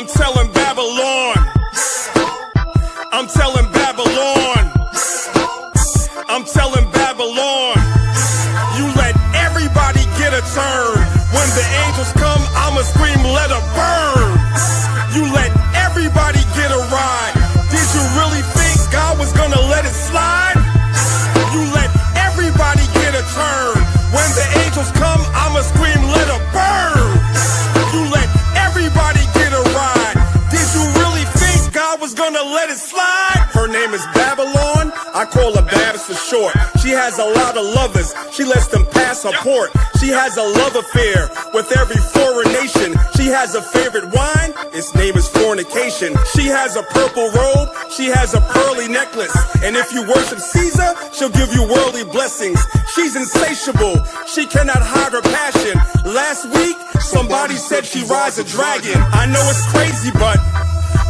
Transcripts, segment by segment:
I'm telling Babylon. I'm telling Babylon. I'm telling Babylon. You let everybody get a turn. When the angels come, I'ma scream, let her burn. You let everybody get a ride. Did you really think God was gonna let it slide? You let everybody get a turn. When the angels come, I'ma scream, let her burn. You let everybody get a ride. Did you really think God was gonna let it slide? Her name is Babylon. I call her Babs for short. She has a lot of lovers. She lets them pass her port. She has a love affair with every foreign nation. She has a favorite wine. Its name is fornication. She has a purple robe. She has a pearly necklace. And if you worship Caesar, she'll give you worldly blessings. She's insatiable. She cannot hide her passion. Last week, somebody said she rides a dragon. I know it's crazy, but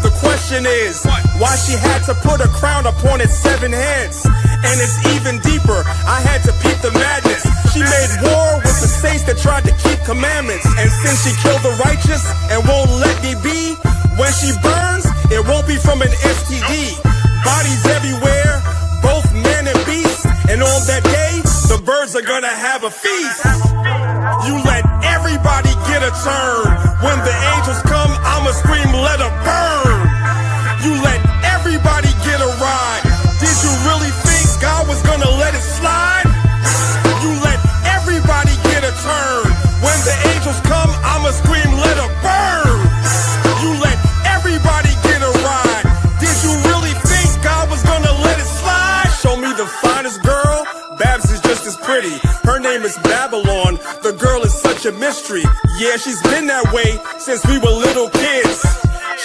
the question is why she had to put a crown upon its 7 heads. And it's even deeper. I had to peep the madness. She made war with the saints that tried to keep commandments. And since she killed the righteous and won't let me be, when she burns, it won't be from an STD. Bodies everywhere, both man and beast. And on that day, the birds are gonna have a feast. You let everybody get a turn. When the angels come, I'ma scream, let her burn. You let everybody get a ride. Did you really think God was gonna let it slide? You let everybody get a turn. When the angels come, I'ma scream, let her burn. You let everybody get a ride. Did you really think God was gonna let it slide? Show me the finest girl. Babs is just as pretty. Her name is Babylon. The girl is such a mystery. Yeah, she's been that way since we were little kids.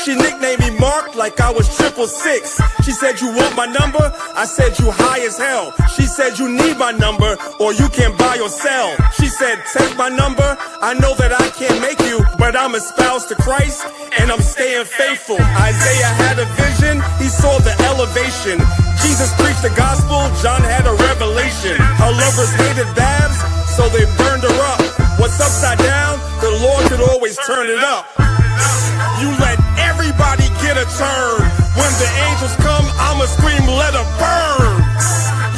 She nicknamed me Mark like I was 666. She said, you want my number? I said, you high as hell. She said, you need my number or you can't buy or sell. She said, take my number. I know that I can't make you, but I'm espoused to Christ and I'm staying faithful. Isaiah had a vision. He saw the elevation. Jesus preached the gospel. John had a revelation. Her lovers hated Babs, so they burned her up. What's upside down? The Lord could always turn it up. You let everybody get a turn. When the angels come, I'ma scream, let her burn.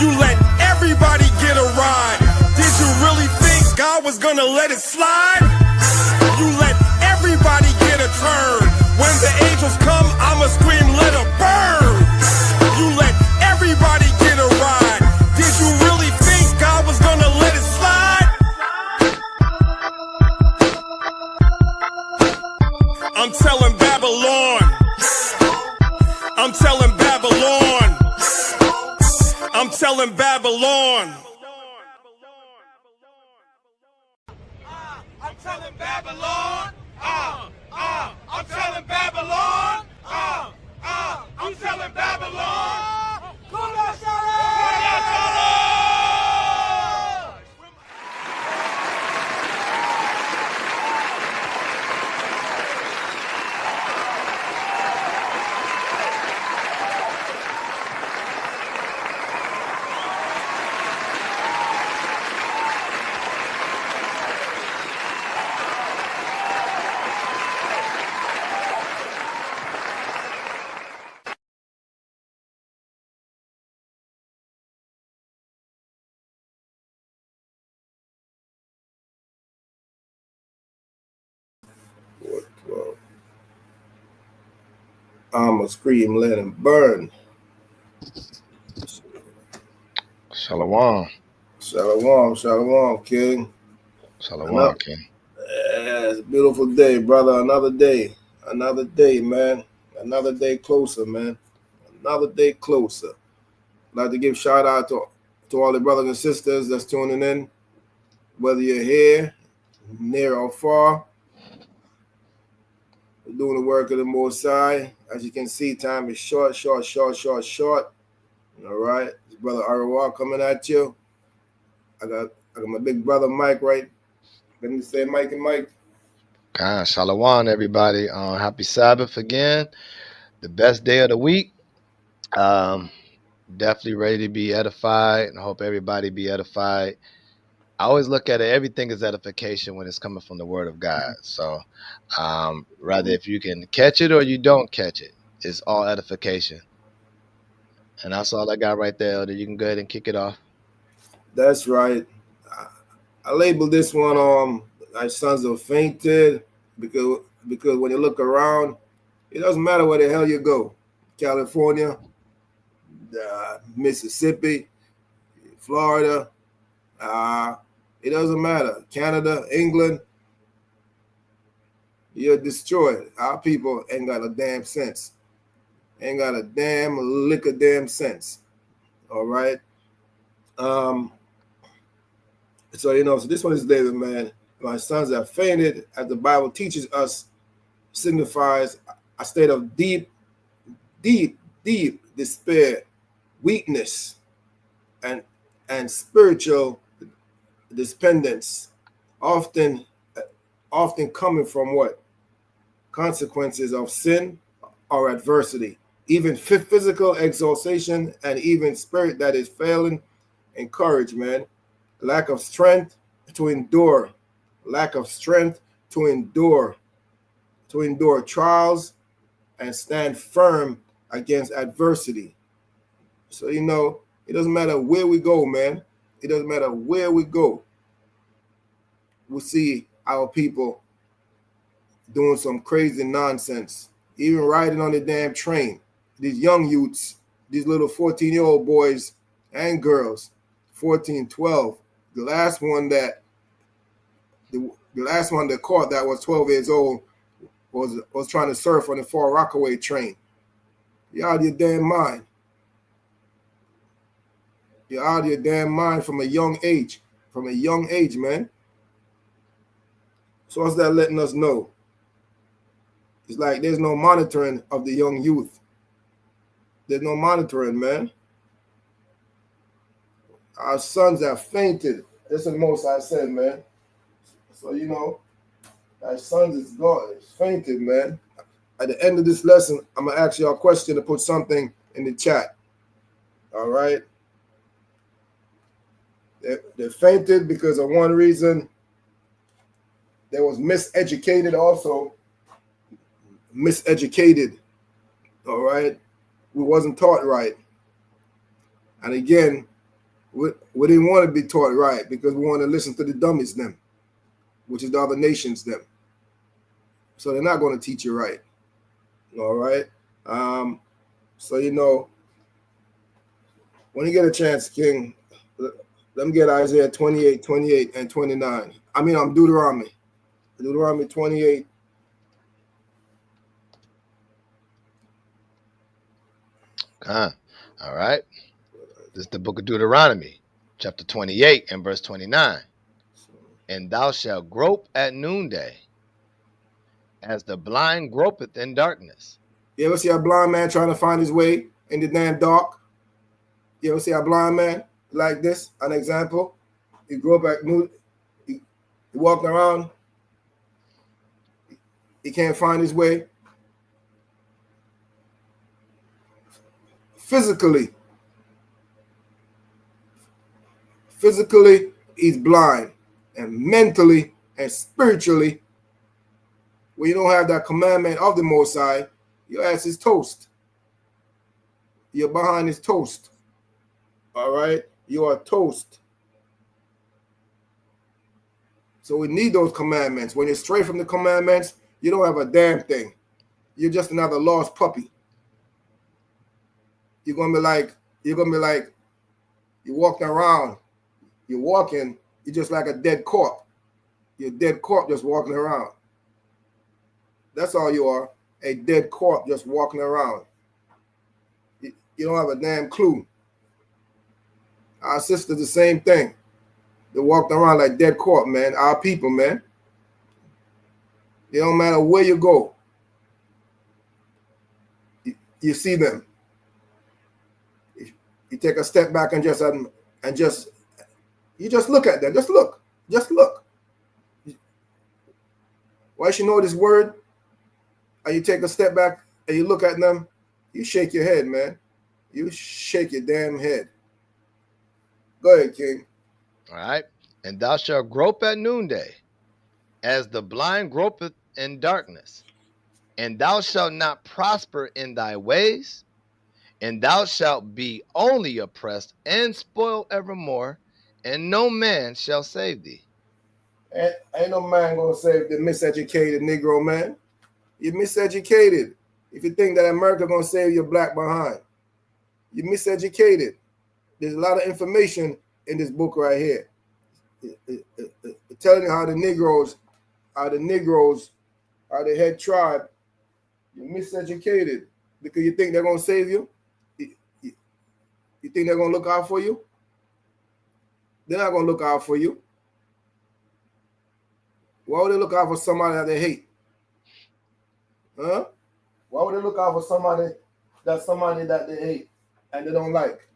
You let everybody get a ride. Did you really think God was gonna let it slide? You let everybody get a turn. When the angels come, I'ma scream, let her burn. You let everybody get a ride. Did you really think God was gonna let it slide? I'm telling Babylon. I'm telling Babylon. I'm telling Babylon. I'm telling Babylon. I'm telling Babylon. I'm telling Babylon. I'ma scream, let him burn. Shalom. Shalom, shalom, King. Shalom, King. Yeah, it's a beautiful day, brother. Another day, man. Another day closer, man. Another day closer. I'd like to give shout out to all the brothers and sisters that's tuning in, whether you're here, near or far. We're doing the work of the Most High. As you can see, time is short. All right, this brother Ahrawaha coming at you. I got my big brother Mike, right? Let me say Mike and Mike. Shalom, everybody. Happy Sabbath again. The best day of the week. Definitely ready to be edified, and I hope everybody be edified I always look at it, everything is edification when it's coming from the word of God. So rather if you can catch it or you don't catch it, it's all edification. And that's all I got right there, Elder. You can go ahead and kick it off. That's right. I labeled this one "My sons have fainted," because when you look around, it doesn't matter where the hell you go, California, Mississippi, Florida, it doesn't matter, Canada, England, you're destroyed. Our people ain't got a damn sense. Ain't got a damn lick of damn sense. All right. So so this one is David, man. My sons have fainted, as the Bible teaches us, signifies a state of deep, deep, deep despair, weakness, and spiritual dependence, often coming from what? Consequences of sin or adversity, even physical exhaustion, and even spirit that is failing in courage, man. Lack of strength to endure, lack of strength to endure trials and stand firm against adversity. So it doesn't matter where we go, man. It doesn't matter where we go. We see our people doing some crazy nonsense, even riding on the damn train. These young youths, these little 14-year-old boys and girls, 14, 12. The last one that caught that was 12 years old was trying to surf on the Far Rockaway train. You're out of your damn mind. You're out of your damn mind from a young age. From a young age, man. So what's that letting us know? It's like there's no monitoring of the young youth. There's no monitoring, man. Our sons have fainted. That's the most I said, man. So our sons is gone. It's fainted, man. At the end of this lesson, I'm gonna ask you a question to put something in the chat. All right. They fainted because of one reason. They was miseducated also. Miseducated. All right. We wasn't taught right. And again, we didn't want to be taught right because we want to listen to the dummies them, which is the other nations them. So they're not going to teach you right. All right. So when you get a chance, King, let me get Isaiah 28, 28, and 29. I mean, I'm Deuteronomy 28. All right. This is the book of Deuteronomy, chapter 28 and verse 29. And thou shalt grope at noonday, as the blind gropeth in darkness. You ever see a blind man trying to find his way in the damn dark? You ever see a blind man like this? An example. He grew up at noon. He walking around. He can't find his way. Physically, he's blind. And mentally and spiritually, when you don't have that commandment of the Most High, your ass is toast. You're behind is toast. All right? You are toast. So we need those commandments. When you're straight from the commandments, you don't have a damn thing. You're just another lost puppy. You're gonna be like, you're walking around. You're just like a dead corpse. You're a dead corpse just walking around. That's all you are. A dead corpse just walking around. You don't have a damn clue. Our sisters, the same thing. They walked around like dead corpse, man. Our people, man. It don't matter where you go. You see them. You take a step back and just you just look at them. Just look. Once you know this word, and you take a step back and you look at them, you shake your head, man. You shake your damn head. Go ahead, King. All right. And thou shalt grope at noonday, as the blind gropeth in darkness. And thou shalt not prosper in thy ways, and thou shalt be only oppressed and spoiled evermore, and no man shall save thee. Ain't no man gonna save the miseducated Negro man. You're miseducated. If you think that America gonna save your black behind, you're miseducated. There's a lot of information in this book right here. Telling you how the Negroes are the head tribe. You're miseducated because you think they're gonna save you. You think they're gonna look out for you? They're not gonna look out for you. Why would they look out for somebody that they hate? Huh? Why would they look out for somebody that they hate and they don't like?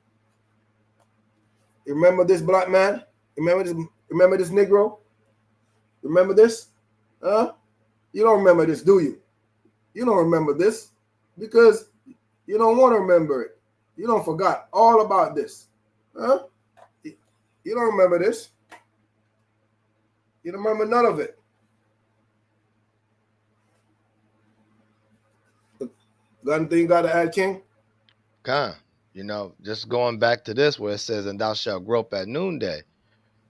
You remember this black man? Remember this Negro? Remember this? Huh? You don't remember this, do you? You don't remember this because you don't want to remember it. You don't forgot all about this. Huh? You don't remember this. You don't remember none of it. Got anything you got to add, King? Just going back to this where it says, and thou shalt grope at noonday.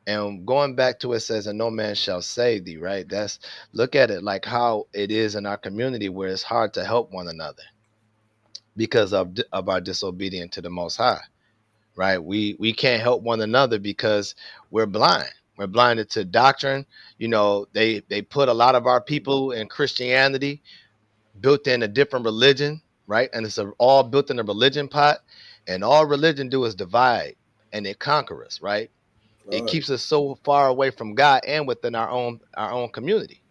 And going back to it says, and no man shall save thee, right? Look at it like how it is in our community where it's hard to help one another because of our disobedience to the Most High, right? We can't help one another because we're blind. We're blinded to doctrine. They put a lot of our people in Christianity, built in a different religion, right? And it's all built in a religion pot, and all religion do is divide and it conquer us, right? It keeps us so far away from God and within our own community.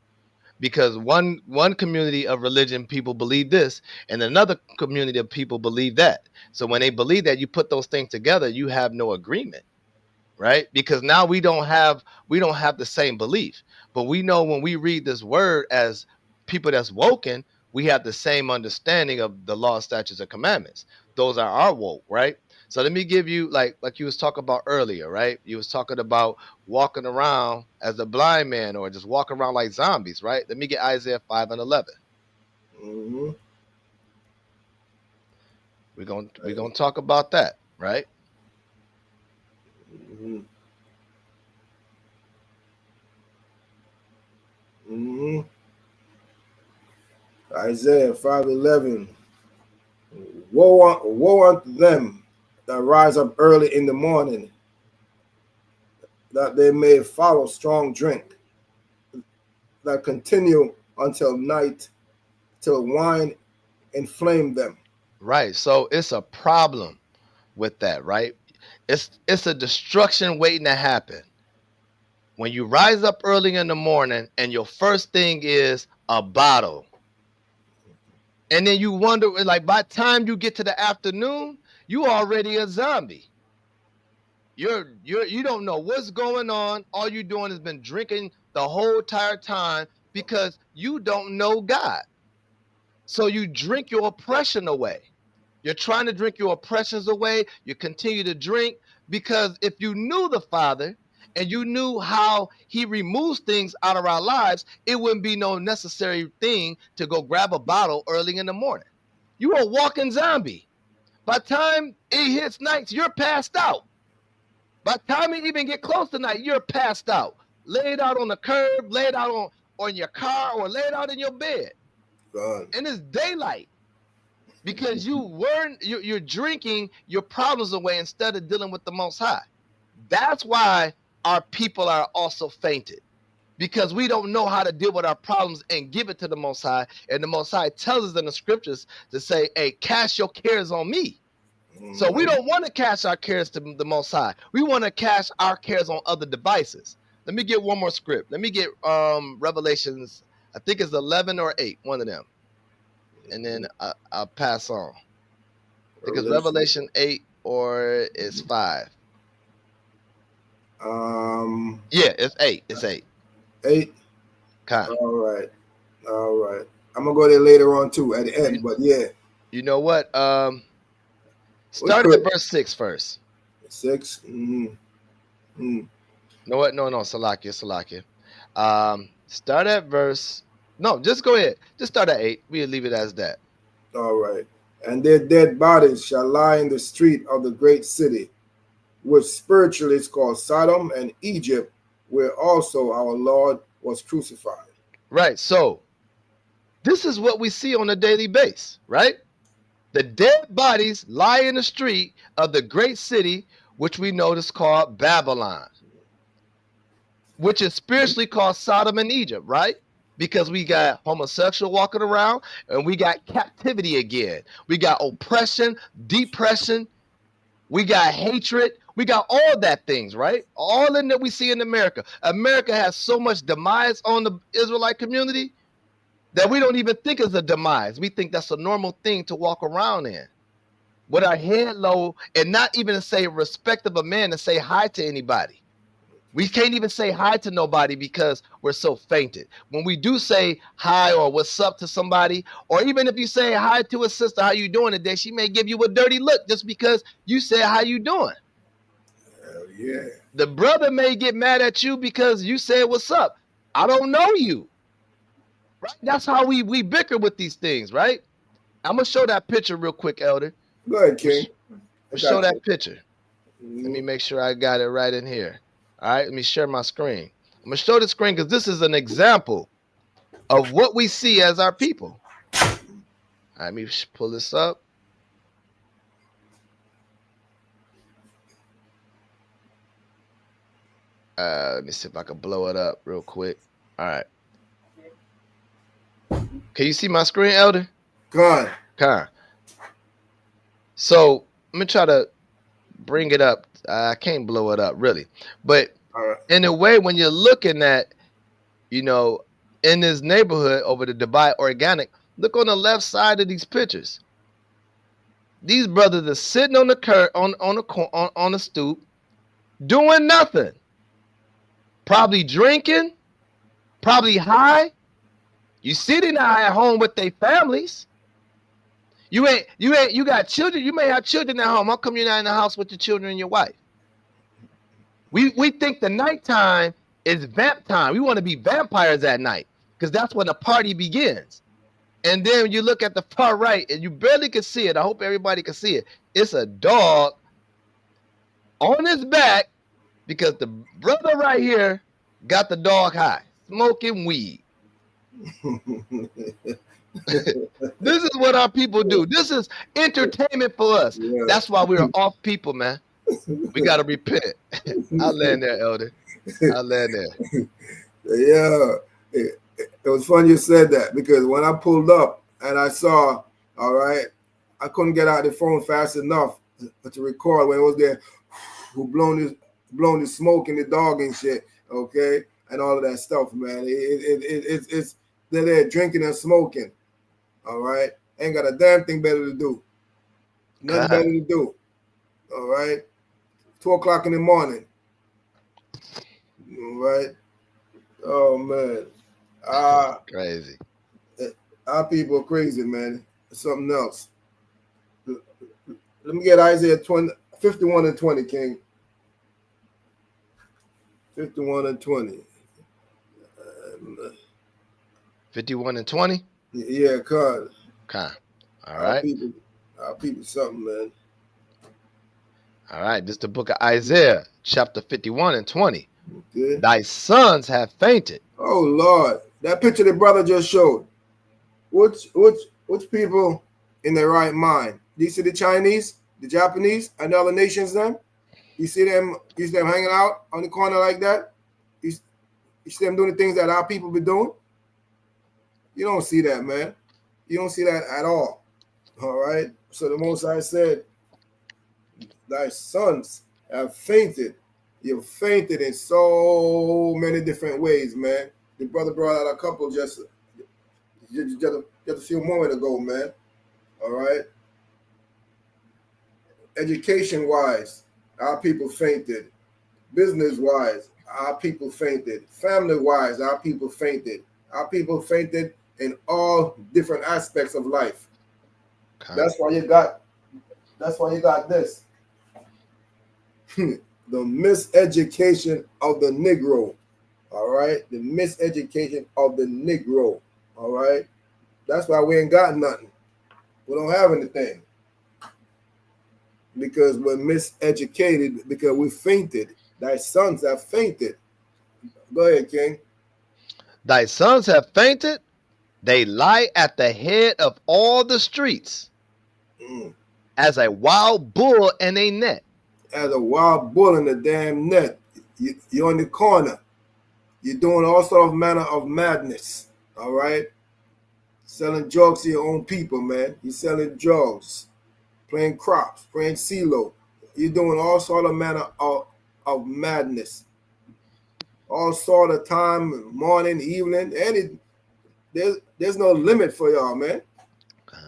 Because one community of religion people believe this, and another community of people believe that. So when they believe that, you put those things together, you have no agreement, right? Because now we don't have the same belief. But we know when we read this word as people that's woken, we have the same understanding of the law, statutes, and commandments. Those are our woke, right? So let me give you like you was talking about earlier, right? You was talking about walking around as a blind man or just walking around like zombies, right? Let me get Isaiah 5:11. Mm-hmm. We're gonna talk about that, right? Mm-hmm. Mm-hmm. Isaiah 5:11. Woe unto them that rise up early in the morning, that they may follow strong drink, that continue until night, till wine inflame them. Right. So it's a problem with that, right? It's a destruction waiting to happen. When you rise up early in the morning and your first thing is a bottle. And then you wonder, like, by the time you get to the afternoon, you already a zombie. You don't know what's going on. All you're doing has been drinking the whole entire time because you don't know God. So you drink your oppression away. You're trying to drink your oppressions away. You continue to drink because if you knew the Father and you knew how he removes things out of our lives, it wouldn't be no necessary thing to go grab a bottle early in the morning. You a walking zombie. By the time it hits nights, you're passed out. By the time you even get close to night, you're passed out. Laid out on the curb, laid out on your car, or laid out in your bed. God. And it's daylight. Because you're drinking your problems away instead of dealing with the Most High. That's why our people are also fainted, because we don't know how to deal with our problems and give it to the Most High. And the Most High tells us in the scriptures to say, hey, cast your cares on me. Mm-hmm. So we don't want to cast our cares to the Most High. We want to cast our cares on other devices. Let me get one more script. Let me get Revelations, I think it's 11 or 8, one of them. And then I'll pass on. I think it's Revelation 8 or it's 5. Yeah, it's 8. It's 8. 8. Kind. All right. I'm gonna go there later on too at the end, but yeah. You know what? Start at verse 6 first. 6. Mm-hmm. Mm-hmm. No, what? No, Salakia. Start at verse. No, just go ahead. Just start at 8. We'll leave it as that. All right. And their dead bodies shall lie in the street of the great city, which spiritually is called Sodom and Egypt, where also our Lord was crucified. Right. So this is what we see on a daily basis, right? The dead bodies lie in the street of the great city, which we know is called Babylon, which is spiritually called Sodom and Egypt, right? Because we got homosexual walking around and we got captivity again. We got oppression, depression, we got hatred, we got all that things, right? All in that we see in America. America has so much demise on the Israelite community that we don't even think is a demise. We think that's a normal thing to walk around in with our head low and not even say respect of a man to say hi to anybody. We can't even say hi to nobody because we're so fainted. When we do say hi or what's up to somebody, or even if you say hi to a sister, how you doing today, she may give you a dirty look just because you said how you doing. Hell yeah. The brother may get mad at you because you said what's up. I don't know you. Right? That's how we bicker with these things, right? I'm gonna show that picture real quick, Elder. Go ahead, King. Show that picture. Let me make sure I got it right in here. All right, let me share my screen. I'm gonna show the screen because this is an example of what we see as our people. All right, let me pull this up. Let me see if I can blow it up real quick. All right. Can you see my screen, Elder? Come on. So I'm gonna try to bring it up. I can't blow it up really, but in a way, when you're looking at, in this neighborhood over the Dubai Organic, look on the left side of these pictures. These brothers are sitting on the on the stoop, doing nothing. Probably drinking, probably high. You sitting out at home with their families. You got children. You may have children at home. How come you're not in the house with your children and your wife? We think the nighttime is vamp time. We want to be vampires at night because that's when the party begins. And then you look at the far right and you barely can see it. I hope everybody can see it. It's a dog on his back because the brother right here got the dog high, smoking weed. This is what our people do. This is entertainment for us. Yeah. That's why we're off people, man. We got to repent. I'll land there, Elder. I'll land there. Yeah. It was fun you said that because when I pulled up and I saw, all right, I couldn't get out the phone fast enough to record when it was there, who blown his smoke in the dog and shit, okay, and all of that stuff, man. It's they're there drinking and smoking, all right. Ain't got a damn thing better to do. Nothing better to do, all right. 2:00 in the morning, all right. Oh man. Crazy. Our people are crazy, man. It's something else. Let me get Isaiah 51 and 20, King. 51 and 20. 51 and 20? Yeah, cuz. Okay. All right. Our people something, man. All right. This is the book of Isaiah, chapter 51 and 20. Okay. Thy sons have fainted. Oh, Lord. That picture the brother just showed. Which people in their right mind? Do you see the Chinese, the Japanese, and the other nations then? You see them hanging out on the corner like that? You see them doing the things that our people be doing? You don't see that, man. You don't see that at all. All right? So the Most High said, thy sons have fainted. You've fainted in so many different ways, man. The brother brought out a couple just a few moments ago, man. All right? Education-wise, our people fainted. Business-wise, our people fainted. Family-wise, our people fainted. Our people fainted in all different aspects of life. Okay. That's why you got this. The miseducation of the Negro. All right? The miseducation of the Negro. All right? That's why we ain't got nothing. We don't have anything. Because we're miseducated, because we fainted. Thy sons have fainted. Go ahead, King. Thy sons have fainted. They lie at the head of all the streets as a wild bull in a net. As a wild bull in a damn net. You're in the corner. You're doing all sort of manner of madness. All right? Selling drugs to your own people, man. You're selling drugs. Playing crops. Playing CeeLo. You're doing all sort of manner of madness. All sort of time, morning, evening. There's no limit for y'all, man.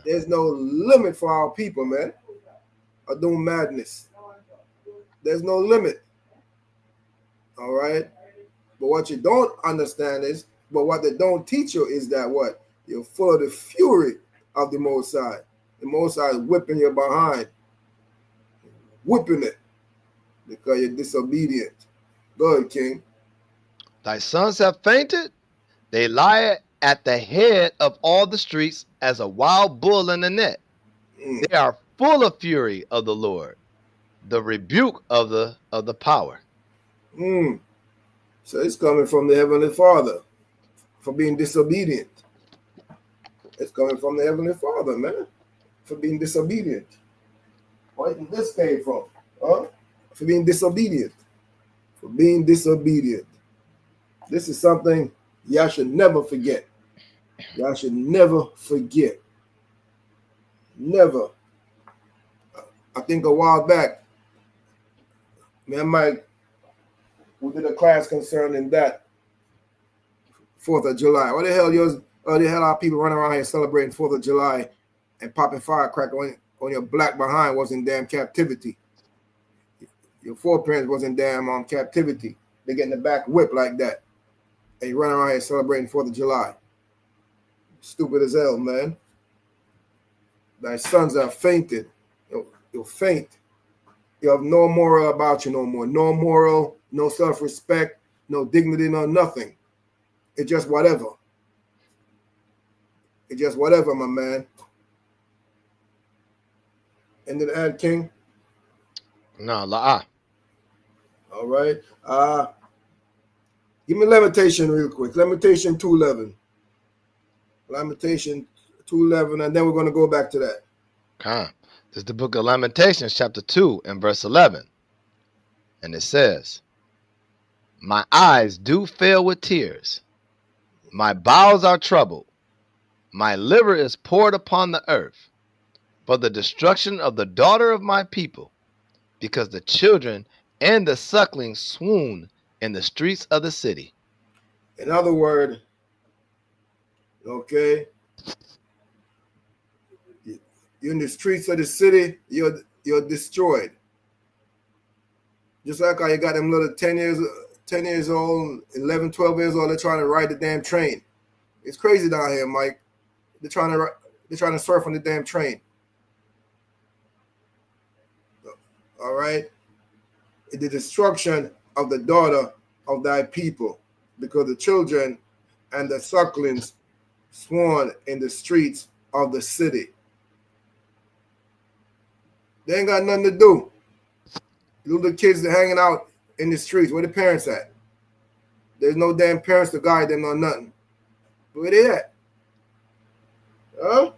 There's no limit for our people, man. Are doing madness. There's no limit. All right? But what you don't understand is, but what they don't teach you is that what? You're full of the fury of the Most High. The Most High is whipping you behind. Whipping it. Because you're disobedient. Go ahead, King. Thy sons have fainted. They lie at the head of all the streets as a wild bull in a net. They are full of fury of the Lord, the rebuke of the power. So it's coming from the Heavenly Father for being disobedient. It's coming from the Heavenly Father, man, for being disobedient. Where did this came from? Huh? For being disobedient. For being disobedient. This is something y'all should never forget. Y'all should never forget. Never. I think a while back, me and Mike, we did a class concerning that 4th of July. What the hell our people running around here celebrating 4th of July and popping firecracker on your black behind was in damn captivity. Your foreparents was in damn captivity. They getting the back whipped like that. And you running around here celebrating 4th of July. Stupid as hell, man. Thy sons are fainted. You'll faint. You have no moral about you no more. No moral, no self-respect, no dignity, no nothing. It's just whatever. It's just whatever, my man. And then add, King. No, la'ah. All right. Give me Lamentation real quick. Lamentation 2:11. Lamentation 2:11, and then we're going to go back to that. This is the book of Lamentations, chapter 2, and verse 11. And it says, my eyes do fail with tears. My bowels are troubled. My liver is poured upon the earth for the destruction of the daughter of my people, because the children and the suckling swoon in the streets of the city. In other words, okay, you're in the streets of the city, you're destroyed. Just like how you got them little 10 years old, 11, 12 years old, they're trying to ride the damn train. It's crazy down here, Mike. They're trying to surf on the damn train. All right? The destruction of the daughter of thy people, because the children and the sucklings sworn in the streets of the city. They ain't got nothing to do. Little kids are hanging out in the streets. Where the parents at? There's no damn parents to guide them or nothing. Where they at? Huh?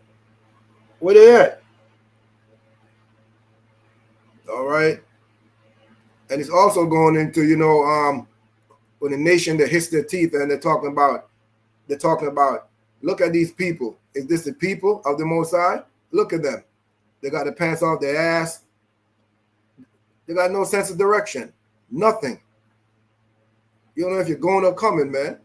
Where they at? All right. And it's also going into, when a nation that hits their teeth and they're talking about, look at these people. Is this the people of the Most High? Look at them. They got their pants off their ass. They got no sense of direction. Nothing. You don't know if you're going or coming, man.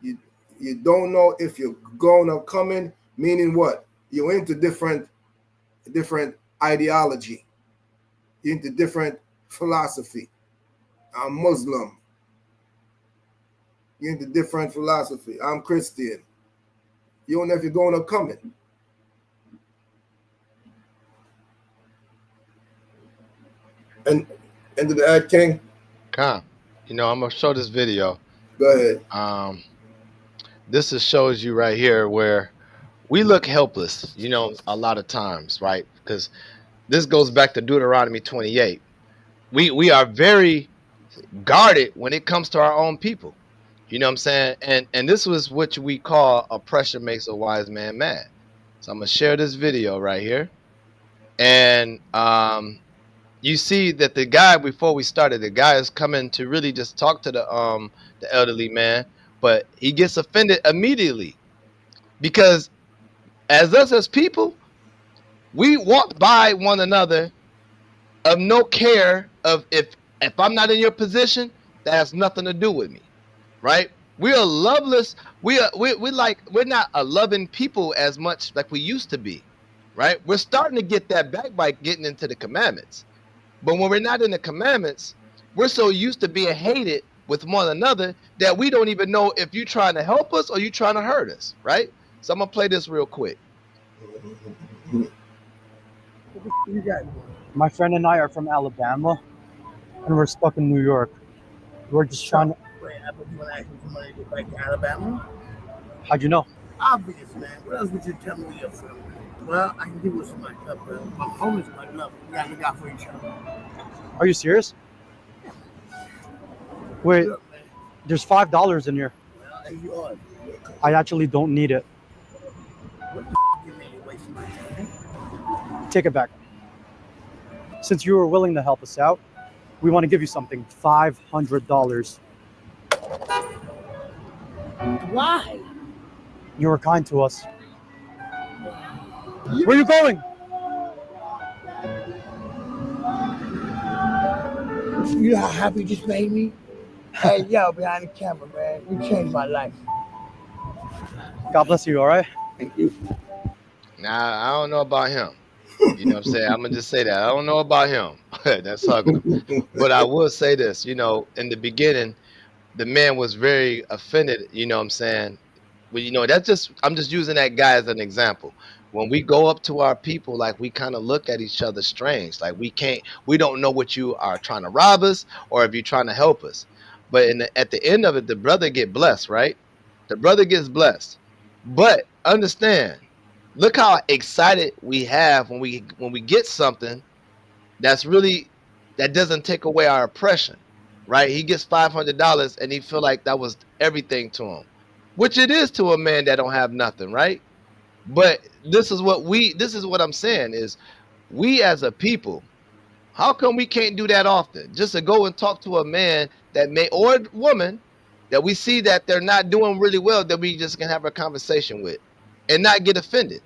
You don't know if you're going or coming, meaning what? You're into different ideology. You're into different philosophy. I'm Muslim. You're into different philosophy. I'm Christian. You don't know if you're going or coming. And into the ad king. Con. I'm gonna show this video. Go ahead. This shows you right here where we look helpless, a lot of times, right? Because this goes back to Deuteronomy 28. We are very guarded when it comes to our own people. You know what I'm saying? And this was what we call oppression makes a wise man mad. So I'm gonna share this video right here. And you see that the guy, before we started, the guy is coming to really just talk to the elderly man, but he gets offended immediately because as us as people, we walk by one another of no care of if I'm not in your position, that has nothing to do with me, right? We are loveless. We're not a loving people as much like we used to be, right? We're starting to get that back by getting into the commandments. But when we're not in the commandments, we're so used to being hated with one another that we don't even know if you're trying to help us or you're trying to hurt us, right? So I'm gonna play this real quick. My friend and I are from Alabama, and we're stuck in New York. We're just trying to. Wait, I thought you want to ask me for money to go back to Alabama? How'd you know? Obvious, man. What else would you tell me where you're from? Well, I can give you some money, but my homies might love it. We gotta look out for each other. Are you serious? Wait, Look, man. there's $5 in here. Well, it's yours. I actually don't need it. What the you mean? You're wasting my time? Take it back. Since you were willing to help us out, we want to give you something. $500. Why? You were kind to us. Where are you going? You know how happy you just made me? Hey, yo, behind the camera, man. You changed my life. God bless you, all right? Thank you. Now I don't know about him. You know what I'm saying? I'm gonna just say that. I don't know about him. That's ugly. But I will say this, in the beginning, the man was very offended, you know what I'm saying? Well, I'm just using that guy as an example. When we go up to our people, like we kind of look at each other strange. Like we don't know what you are trying to rob us or if you're trying to help us. But at the end of it, the brother get blessed, right? The brother gets blessed. But understand, look how excited we have when we get something that doesn't take away our oppression, right? He gets $500 and he feel like that was everything to him, which it is to a man that don't have nothing, right? But this is what I'm saying is we as a people, how come we can't do that often? Just to go and talk to a man or a woman that we see that they're not doing really well, that we just can have a conversation with and not get offended.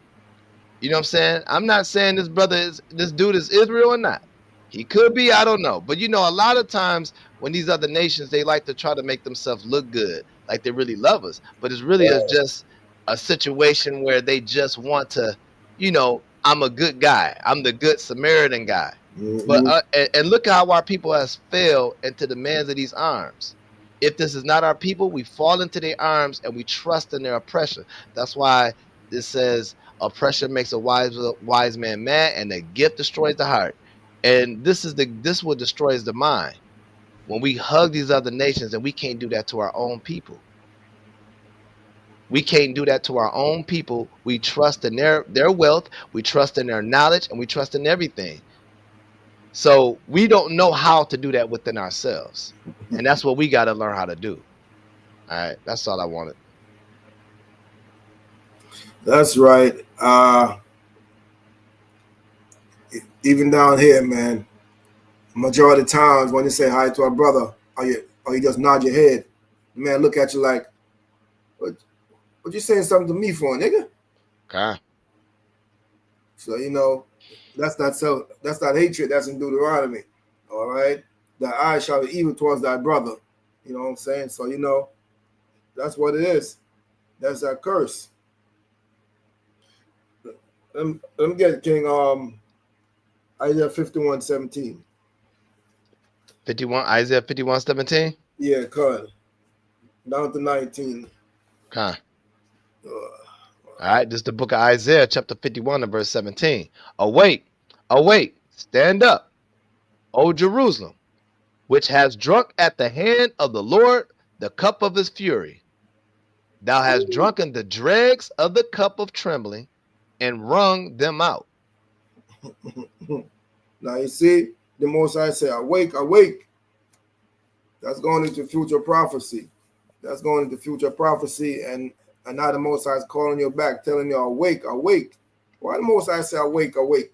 You know what I'm saying? I'm not saying this dude is Israel or not. He could be, I don't know. But a lot of times when these other nations, they like to try to make themselves look good, like they really love us. But it's really just a situation where they just want to, I'm a good guy. I'm the good Samaritan guy. Mm-hmm. But and look how our people has failed into the demands of these arms. If this is not our people, we fall into their arms and we trust in their oppression. That's why it says oppression makes a wise man mad, and the gift destroys the heart. And this what destroys the mind. When we hug these other nations, and we can't do that to our own people. We can't do that to our own people. We trust in their wealth, we trust in their knowledge, and we trust in everything. So we don't know how to do that within ourselves. And that's what we got to learn how to do. All right, that's all I wanted. That's right. Even down here, man, majority of the times when you say hi to our brother, or you just nod your head, the man look at you like, what you saying something to me for, nigga? Okay. So that's not hatred. That's in Deuteronomy. All right, thy eyes shall be evil towards thy brother. You know what I'm saying? So that's what it is. That's that curse. Let me get King Isaiah 51:17. 51 Isaiah 51:17. Yeah, cut down to 19. Okay. All right, this is the book of Isaiah, chapter 51 and verse 17. Awake, stand up. O Jerusalem, which has drunk at the hand of the Lord the cup of his fury. Thou hast drunken the dregs of the cup of trembling and wrung them out. Now you see, the Most High say, awake, awake. That's going into future prophecy. That's going into future prophecy, and now the Most High is calling you back, telling you, awake, awake. Why the Most High say, awake, awake?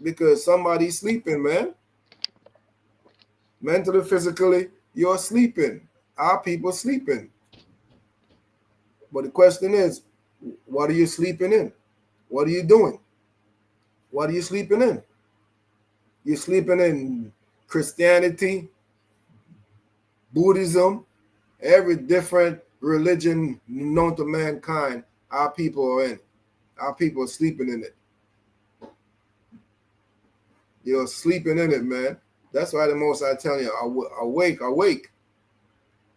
Because somebody's sleeping, man. Mentally, physically, you're sleeping. Our people sleeping. But the question is, what are you sleeping in? What are you doing? What are you sleeping in? You're sleeping in Christianity, Buddhism, every different religion known to mankind. Our people are in. Our people are sleeping in it. You're sleeping in it, man. That's why the Most High tell you, awake, awake.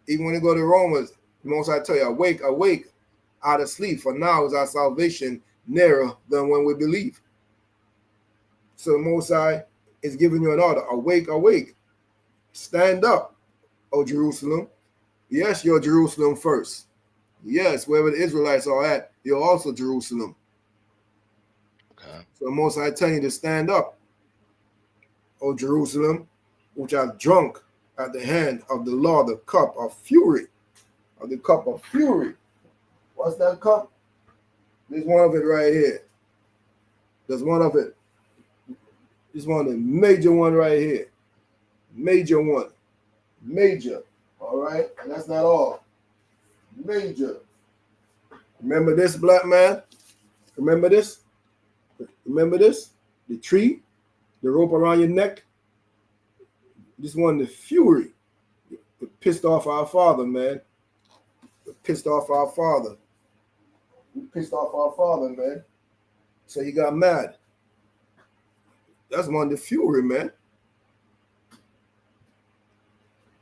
Even when you go to Romans, the Most High tell you, awake, awake, out of sleep. For now is our salvation nearer than when we believe. So the Most High is giving you an order. Awake, awake. Stand up, O Jerusalem. Yes, you're Jerusalem first. Yes, wherever the Israelites are at, you're also Jerusalem. Okay. So the Most High telling you to stand up, O Jerusalem, which are drunk at the hand of the Lord, the cup of fury. Of the cup of fury. What's that cup? There's one of it right here. There's one of it. This one, the major one right here. Major one. Major. All right? And that's not all. Major. Remember this, black man? Remember this? Remember this? The tree? The rope around your neck? This one, the fury. It pissed off our father, man. It pissed off our father. It pissed off our father, man. So he got mad. That's one, the fury, man.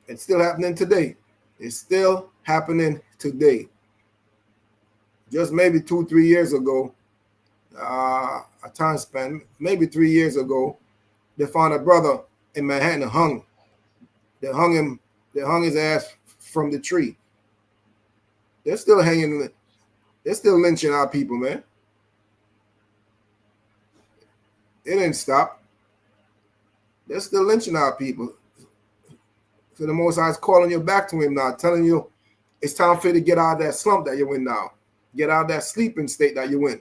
It's still happening today. It's still happening today. Just maybe 2-3 years ago, a time span, maybe 3 years ago, they found a brother in Manhattan hung. They hung his ass from the tree. They're still hanging, they're still lynching our people, man. It didn't stop. They're still lynching our people. So the Most High is calling you back to him now, telling you it's time for you to get out of that slump that you're in now. Get out of that sleeping state that you're in.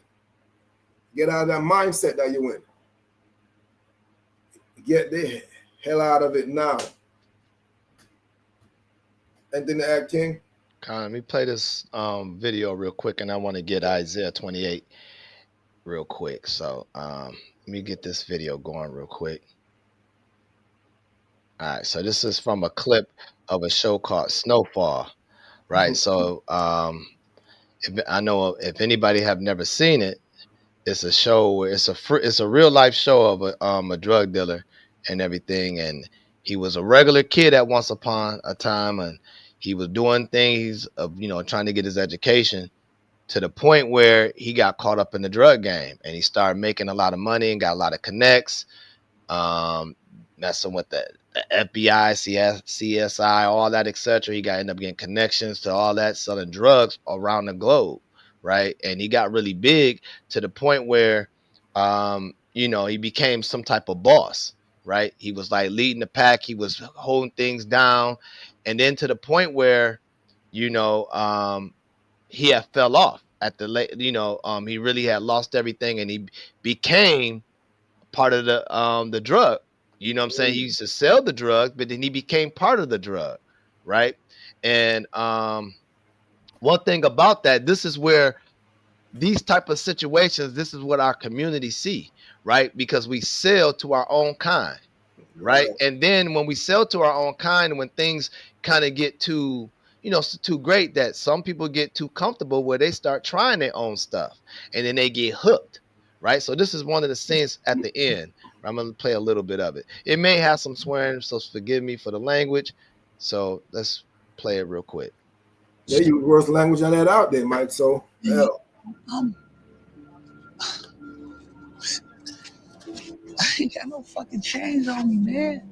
Get out of that mindset that you're in. Get the hell out of it now. And then the Act King. Con, let me play this video real quick, and I want to get Isaiah 28 real quick. So let me get this video going real quick. All right, so this is from a clip of a show called Snowfall, right? So if anybody have never seen it, it's a show where it's a real life show of a drug dealer and everything, and he was a regular kid at once upon a time, and he was doing things of trying to get his education to the point where he got caught up in the drug game, and he started making a lot of money and got a lot of connects, messing with the FBI, CSI, all that, etc. He ended up getting connections to all that, selling drugs around the globe, right? And he got really big to the point where, he became some type of boss, right? He was like leading the pack. He was holding things down, and then to the point where, he had fell off at the late. He really had lost everything, and he became part of the drug. You know what I'm saying? He used to sell the drug, but then he became part of the drug, right? And one thing about that, this is where these type of situations, this is what our community see, right? Because we sell to our own kind, right? And then when we sell to our own kind, when things kind of get too great, that some people get too comfortable where they start trying their own stuff, and then they get hooked, right? So this is one of the scenes at the end. I'm going to play a little bit of it. It may have some swearing, so forgive me for the language. So let's play it real quick. They use worse language than that out there, Mike. So, hell. I ain't got no fucking change on me, man.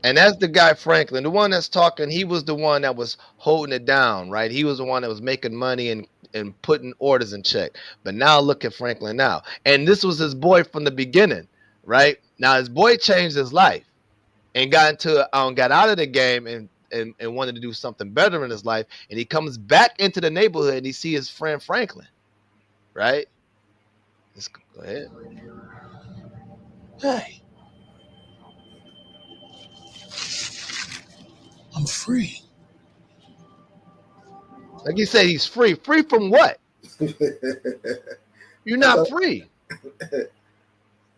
And that's the guy Franklin, the one that's talking. He was the one that was holding it down, right? He was the one that was making money and putting orders in check. But now look at Franklin now. And this was his boy from the beginning, right? Now his boy changed his life and got out of the game and wanted to do something better in his life. And he comes back into the neighborhood and he sees his friend Franklin, right? Let's go ahead. Hey, I'm free. Like you said, he's free. Free from what? You're not free.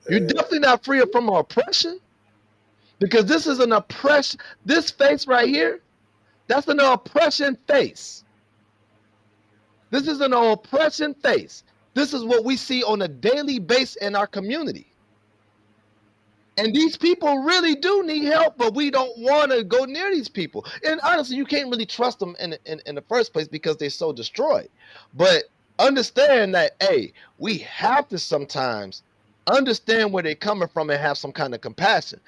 You're definitely not free from oppression, because this is an oppression. This face right here, that's an oppression face. This is an oppression face. This is what we see on a daily basis in our community. And these people really do need help, but we don't want to go near these people. And honestly, you can't really trust them in the first place because they're so destroyed. But understand that, hey, we have to sometimes understand where they're coming from and have some kind of compassion.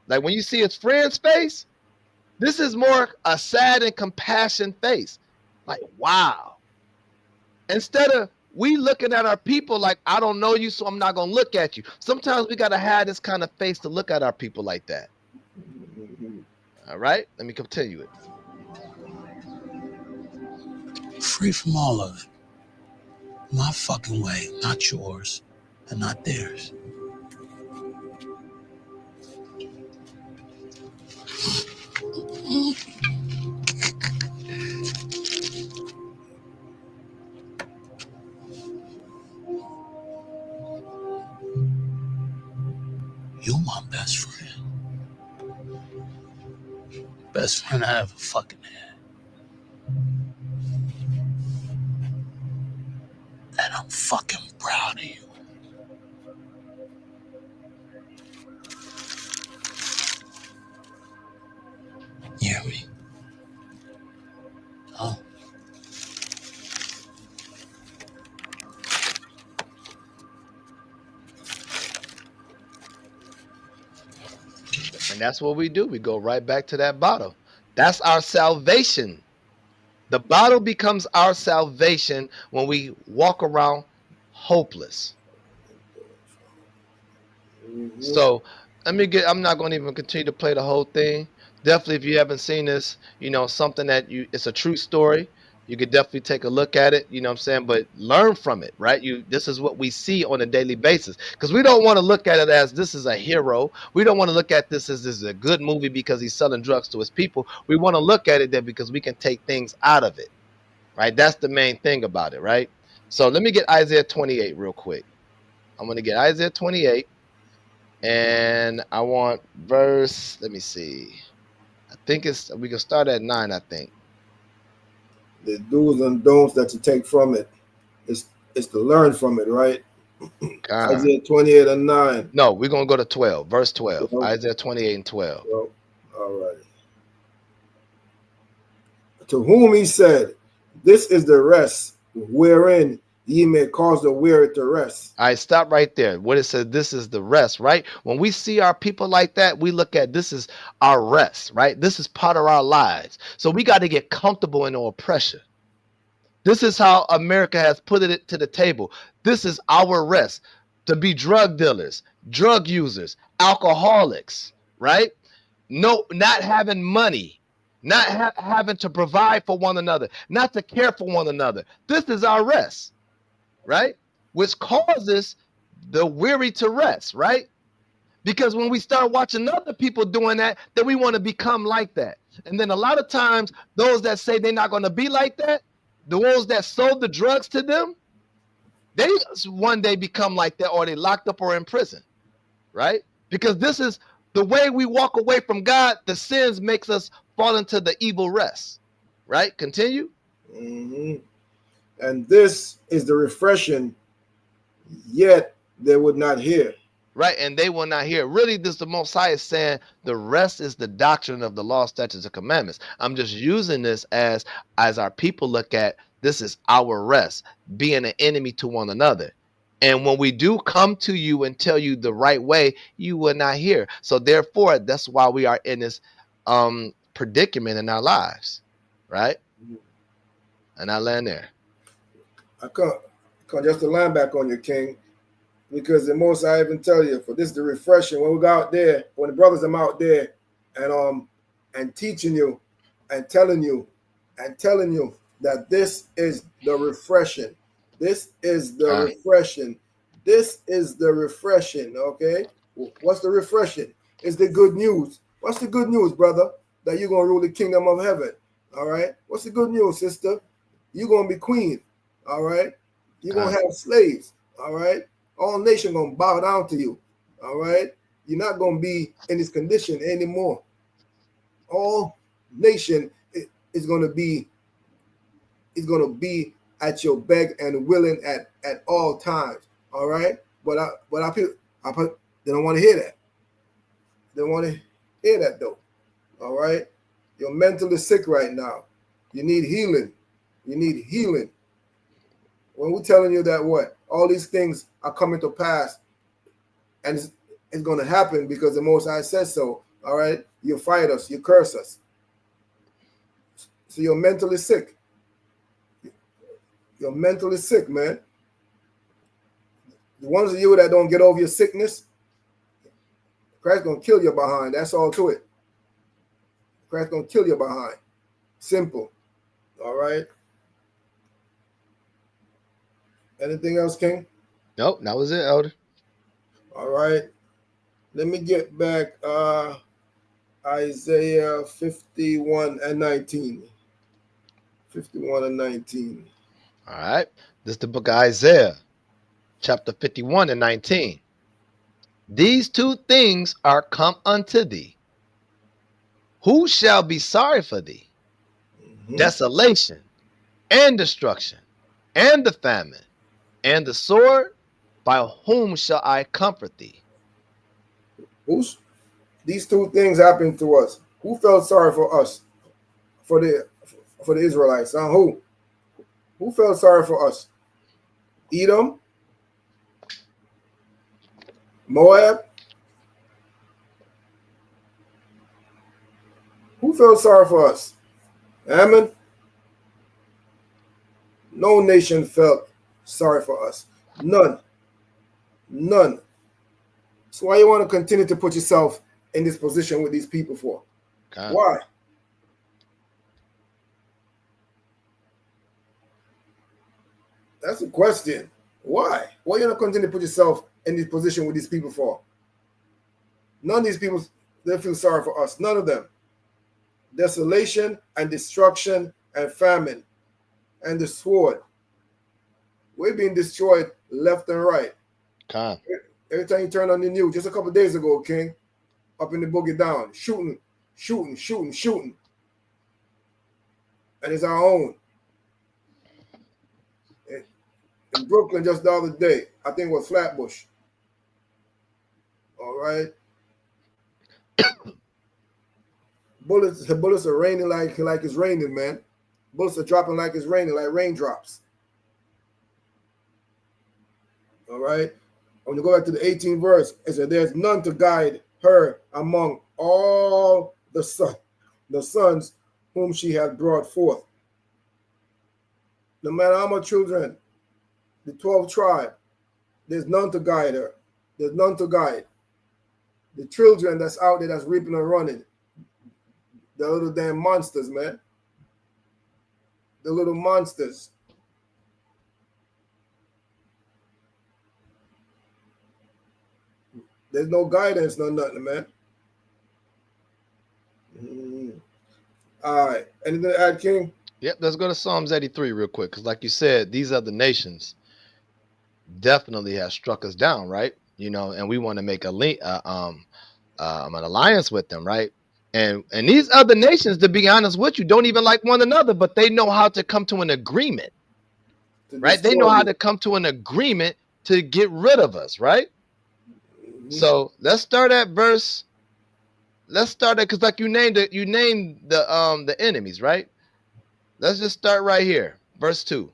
Like when you see his friend's face, this is more a sad and compassion face. Like, wow. Instead of we looking at our people like, I don't know you, so I'm not going to look at you. Sometimes we got to have this kind of face to look at our people like that. All right, let me continue it. Free from all of it. My fucking way, not yours, and not theirs. You're my best friend. Best friend I ever fucking had. And I'm fucking proud of you. You hear me? Huh? And that's what we do. We go right back to that bottle. That's our salvation. The bottle becomes our salvation when we walk around hopeless. So I'm not going to even continue to play the whole thing. Definitely, if you haven't seen this, something it's a true story. You could definitely take a look at it, what I'm saying, but learn from it, right? This is what we see on a daily basis, because we don't want to look at it as this is a hero. We don't want to look at this as this is a good movie because he's selling drugs to his people. We want to look at it there because we can take things out of it, right? That's the main thing about it, right? So let me get Isaiah 28 real quick. I'm going to get Isaiah 28. And I want verse, let me see. I think we can start at 9, I think. The do's and don'ts that you take from it. It's to learn from it, right? Isaiah 28 and 9. No, we're going to go to 12, verse 12. Isaiah 28 and 12. Well, all right. To whom he said, this is the rest wherein ye may cause the weary to rest. All right, stop right there. What it says, this is the rest, right? When we see our people like that, we look at this is our rest, right? This is part of our lives. So we got to get comfortable in the oppression. This is how America has put it to the table. This is our rest. To be drug dealers, drug users, alcoholics, right? No, not having money, not having to provide for one another, not to care for one another. This is our rest, right? Which causes the weary to rest, right? Because when we start watching other people doing that, then we want to become like that. And then a lot of times, those that say they're not going to be like that, the ones that sold the drugs to them, they one day become like that, or they locked up or in prison, right? Because this is the way we walk away from God. The sins makes us fall into the evil rest, right? Continue. Mm-hmm. And this is the refreshing, yet they would not hear. Right, and they will not hear. Really, this the Most High is saying the rest is the doctrine of the law, statutes, and commandments. I'm just using this as our people look at this is our rest, being an enemy to one another. And when we do come to you and tell you the right way, you will not hear. So therefore, that's why we are in this predicament in our lives, right? And I land there. I can't just to line back on you, King, because the most I even tell you, for this is the refreshing when we go out there, when the brothers I'm out there and teaching you and telling you that this is the refreshing. This is the refreshing. This is the refreshing. Okay. What's the refreshing? It's the good news. What's the good news, brother? That you're gonna rule the kingdom of heaven. All right. What's the good news, sister? You're gonna be queen. All right. You're gonna have slaves. All right. All nations gonna bow down to you. All right. You're not gonna be in this condition anymore. All nation is gonna be at your beck and willing at all times. All right. But they don't want to hear that. They don't want to hear that though. All right. You're mentally sick right now. You need healing. You need healing. When we're telling you that what all these things are coming to pass, and it's going to happen because the Most High says so. All right, you fight us, you curse us, so you're mentally sick. You're mentally sick, man. The ones of you that don't get over your sickness, Christ's gonna kill you behind. That's all to it. Christ's gonna kill you behind. Simple. All right. Anything else, King? Nope, that was it, Elder. All right. Let me get back Isaiah 51 and 19. 51 and 19. All right. This is the book of Isaiah, chapter 51 and 19. These two things are come unto thee. Who shall be sorry for thee? Desolation and destruction and the famine and the sword. By whom shall I comfort thee? These two things happened to us. Who felt sorry for us? For the Israelites. Who? Who felt sorry for us? Edom? Moab? Who felt sorry for us? Ammon? No nation felt sorry for us. None. None. So why you want to continue to put yourself in this position with these people for? God. Why? That's the question. Why? Why you not continue to put yourself in this position with these people for? None of these people, they feel sorry for us. None of them. Desolation and destruction and famine and the sword. We're being destroyed left and right. God. Every time you turn on the news, just a couple of days ago, King, up in the boogie down, shooting. And it's our own. In Brooklyn just the other day, I think it was Flatbush. All right. Bullets are raining like it's raining, man. Bullets are dropping like it's raining, like raindrops. All right. When you go back to the 18th verse, it said, "There's none to guide her among all the sons whom she has brought forth." No matter how much children, the 12 tribe, there's none to guide her. There's none to guide. The children that's out there that's reaping and running, the little damn monsters, man. The little monsters. There's no guidance, no nothing, man. All right. Anything to add, King? Yep, let's go to Psalms 83 real quick. Because like you said, these other nations definitely have struck us down, right? You know, and we want to make an alliance with them, right? And these other nations, to be honest with you, don't even like one another, but they know how to come to an agreement, right? They know how to come to an agreement to get rid of us, right? So let's start at verse. Let's start at, because like you named the enemies, right? Let's just start right here, verse 2.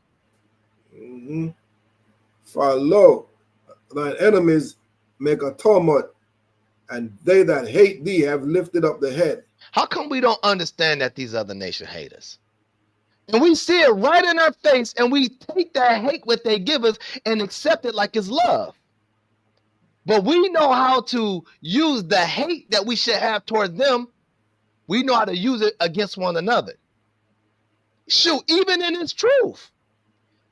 For lo, thine enemies make a tumult, and they that hate thee have lifted up the head. How come we don't understand that these other nations hate us? And we see it right in our face, and we take that hate what they give us and accept it like it's love. But we know how to use the hate that we should have towards them. We know how to use it against one another. Shoot, even in its truth.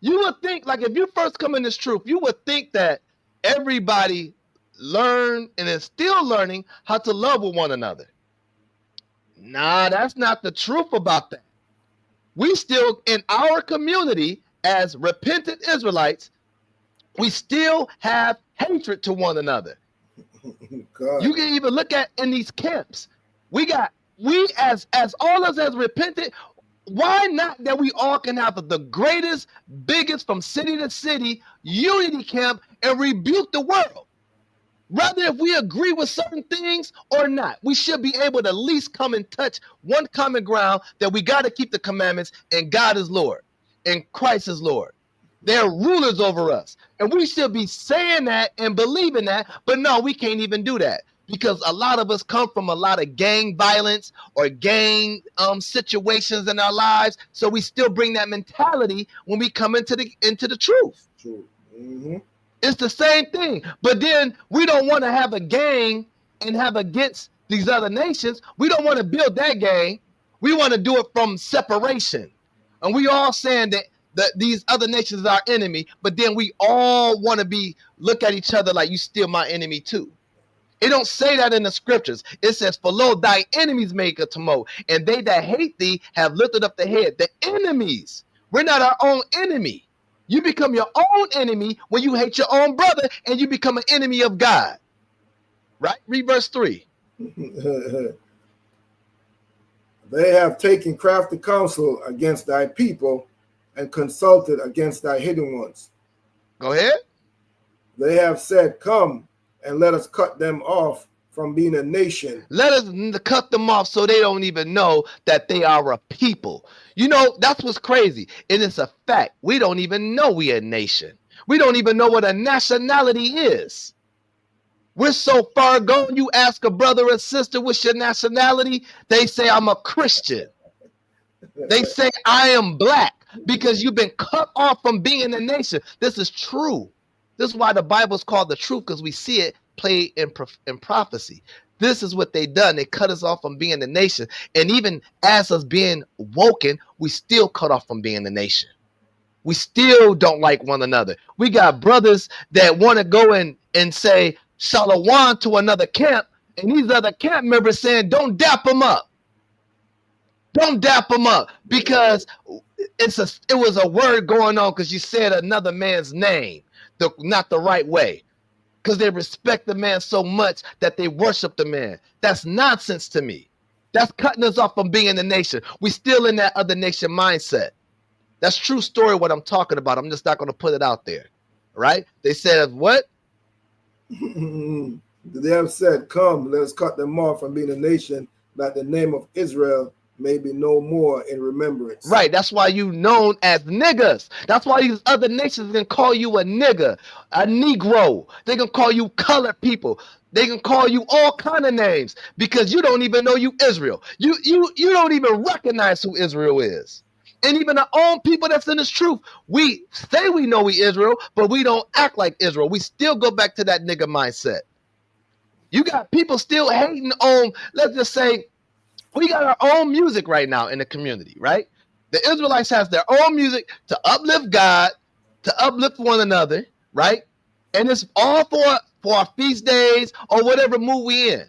You would think, like, if you first come in this truth, you would think that everybody learned and is still learning how to love with one another. Nah, that's not the truth about that. We still, in our community, as repentant Israelites, we still have hatred to one another. God. You can even look at in these camps. We as all of us as repentant, why not that we all can have the greatest, biggest from city to city unity camp and rebuke the world? Rather if we agree with certain things or not, we should be able to at least come and touch one common ground that we got to keep the commandments and God is Lord and Christ is Lord. They're rulers over us. And we should be saying that and believing that, but no, we can't even do that because a lot of us come from a lot of gang violence or gang situations in our lives. So we still bring that mentality when we come into the truth. True. Mm-hmm. It's the same thing. But then we don't want to have a gang and have against these other nations. We don't want to build that gang. We want to do it from separation. And we all saying that these other nations are our enemy, but then we all want to look at each other like you still my enemy too. It don't say that in the scriptures. It says, for lo, thy enemies make a tumult, and they that hate thee have lifted up the head. The enemies. We're not our own enemy. You become your own enemy when you hate your own brother and you become an enemy of God. Right? Read verse 3. They have taken crafty counsel against thy people and consulted against thy hidden ones. Go ahead. They have said, come and let us cut them off from being a nation. Let us cut them off so they don't even know that they are a people. You know, that's what's crazy. And it's a fact. We don't even know we are a nation. We don't even know what a nationality is. We're so far gone. You ask a brother or sister, what's your nationality? They say, I'm a Christian. They say, I am black because you've been cut off from being a nation. This is true. This is why the Bible is called the truth, because we see it played in prophecy. This is what they done. They cut us off from being the nation. And even as us being woken, we still cut off from being the nation. We still don't like one another. We got brothers that want to go and say shalom to another camp. And these other camp members saying, don't dap them up. Don't dap them up, because it was a word going on because you said another man's name, not the right way, because they respect the man so much that they worship the man. That's nonsense to me. That's cutting us off from being the nation. We still in that other nation mindset. That's true story what I'm talking about. I'm just not going to put it out there. Right? They said what? They have said, come, let us cut them off from being a nation, that the name of Israel may be no more in remembrance. Right. That's why you known as niggas. That's why these other nations can call you a nigga, a Negro. They can call you colored people. They can call you all kind of names because you don't even know you Israel. You don't even recognize who Israel is. And even our own people that's in this truth, we say we know we Israel, but we don't act like Israel. We still go back to that nigga mindset. You got people still hating on, let's just say, we got our own music right now in the community, right? The Israelites has their own music to uplift God, to uplift one another, right? And it's all for our feast days or whatever mood we in.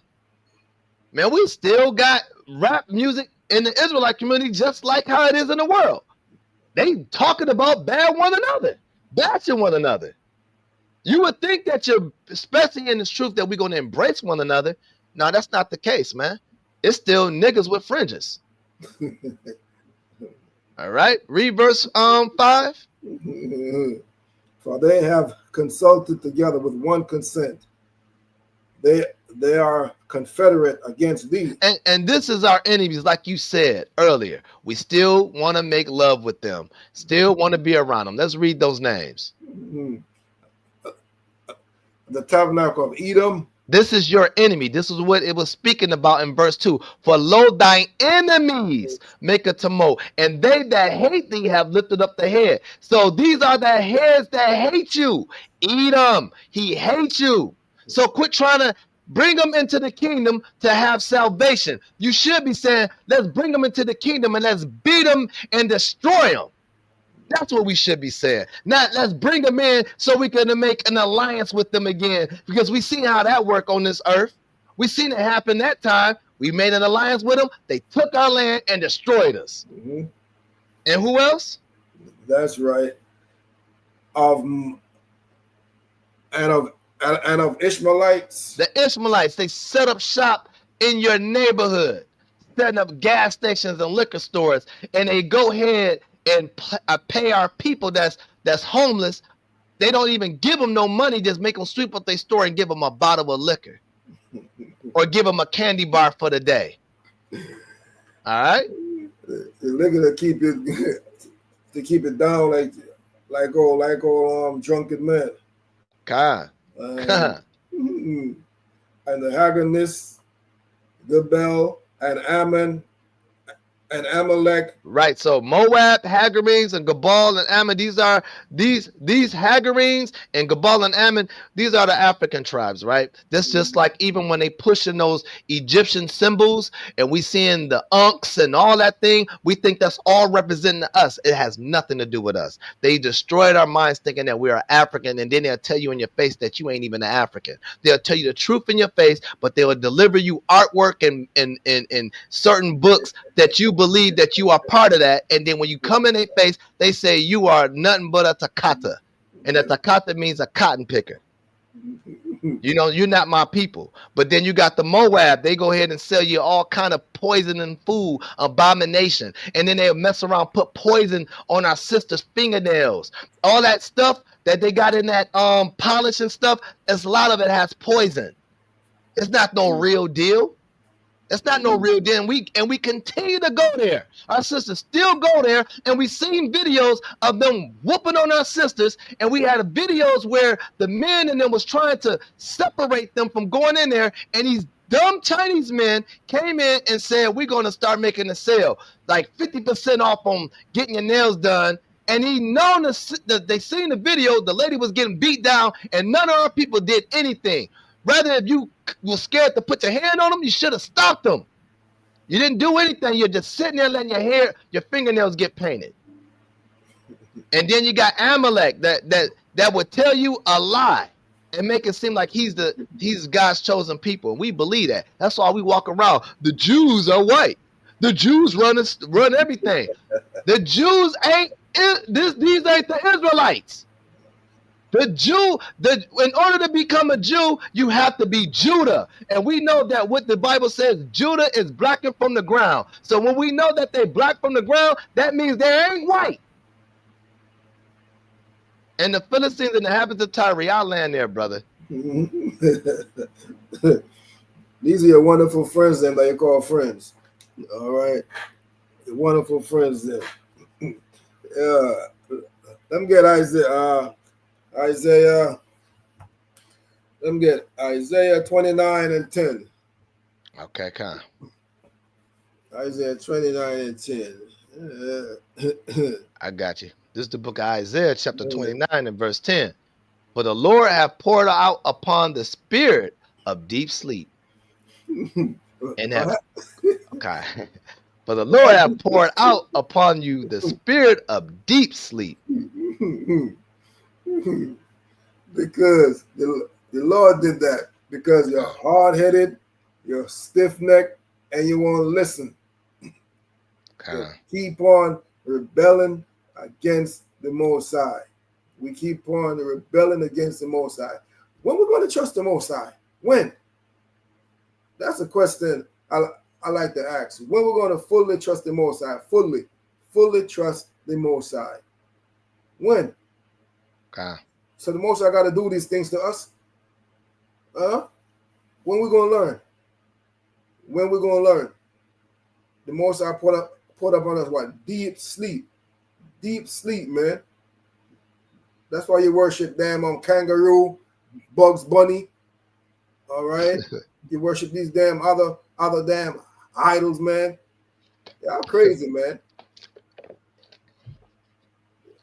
Man, we still got rap music in the Israelite community just like how it is in the world. They talking about one another, bashing one another. You would think that you're, especially in this truth, that we're going to embrace one another. No, that's not the case, man. It's still niggas with fringes. All right. Read verse 5. For they have consulted together with one consent. They are confederate against thee. And this is our enemies, like you said earlier. We still want to make love with them. Still want to be around them. Let's read those names. The tabernacle of Edom. This is your enemy. This is what it was speaking about in verse 2. For lo, thine enemies make a tumult, and they that hate thee have lifted up the head. So these are the heads that hate you. Edom, he hates you. So quit trying to bring them into the kingdom to have salvation. You should be saying, let's bring them into the kingdom and let's beat them and destroy them. That's what we should be saying. Not let's bring them in so we can make an alliance with them again, because we seen how that worked on this earth. We seen it happen that time. We made an alliance with them. They took our land and destroyed us. Mm-hmm. And who else? That's right. Of Ishmaelites. The Ishmaelites. They set up shop in your neighborhood, setting up gas stations and liquor stores, and they go ahead and pay our people that's homeless. They don't even give them no money, just make them sweep up their store and give them a bottle of liquor or give them a candy bar for the day. All right? The liquor to keep it down like old drunken men. God. And the Haggornists, Gebel, and Ammon, and Amalek. Right. So Moab, Hagarenes, and Gebal and Ammon. These Hagarenes and Gebal and Ammon. These are the African tribes, right? This just like even when they pushing those Egyptian symbols and we seeing the unks and all that thing, we think that's all representing us. It has nothing to do with us. They destroyed our minds thinking that we are African, and then they'll tell you in your face that you ain't even an African. They'll tell you the truth in your face, but they will deliver you artwork and certain books that you believe that you are part of that, and then when you come in their face, they say you are nothing but a takata, and a takata means a cotton picker. You know, you're not my people. But then you got the Moab. They go ahead and sell you all kind of poison and food, abomination, and then they'll mess around, put poison on our sisters' fingernails. All that stuff that they got in that polish and stuff, a lot of it has poison. It's not no real deal. It's not no real deal. And we continue to go there. Our sisters still go there, and we seen videos of them whooping on our sisters, and we had videos where the men and them was trying to separate them from going in there, and these dumb Chinese men came in and said, we're going to start making a sale, like 50% off on getting your nails done. And they seen the video, the lady was getting beat down, and none of our people did anything. Rather, if you were scared to put your hand on them, you should have stopped them. You didn't do anything. You're just sitting there letting your fingernails get painted. And then you got Amalek that would tell you a lie and make it seem like he's God's chosen people. We believe that. That's why we walk around. The Jews are white. The Jews run everything. The Jews ain't these ain't the Israelites. In order to become a Jew, you have to be Judah. And we know that what the Bible says, Judah is blackened from the ground. So when we know that they black from the ground, that means they ain't white. And the Philistines and the inhabitants of Tyre, y'all land there, brother. These are your wonderful friends then that you call friends. All right. Your wonderful friends then. Let me get Isaiah 29 and 10. Okay, come. Isaiah 29 and 10. I got you. This is the book of Isaiah, chapter 29 and verse 10. For the Lord hath poured out upon the spirit of deep sleep. And have, okay. For the Lord hath poured out upon you the spirit of deep sleep. Because the Lord did that. Because you're hard-headed, you're stiff-necked, and you won't listen. Okay. Keep on rebelling against the Most High. We keep on rebelling against the Most High. When we're going to trust the Most High? When? That's a question I like to ask. When we're going to fully trust the Most High? Fully trust the Most High. When? Okay. So the Most High got to do these things to us? When we going to learn? When we going to learn? The Most High put up on us what? Deep sleep. Deep sleep, man. That's why you worship damn kangaroo, Bugs Bunny. All right. You worship these damn other damn idols, man. Y'all crazy, man.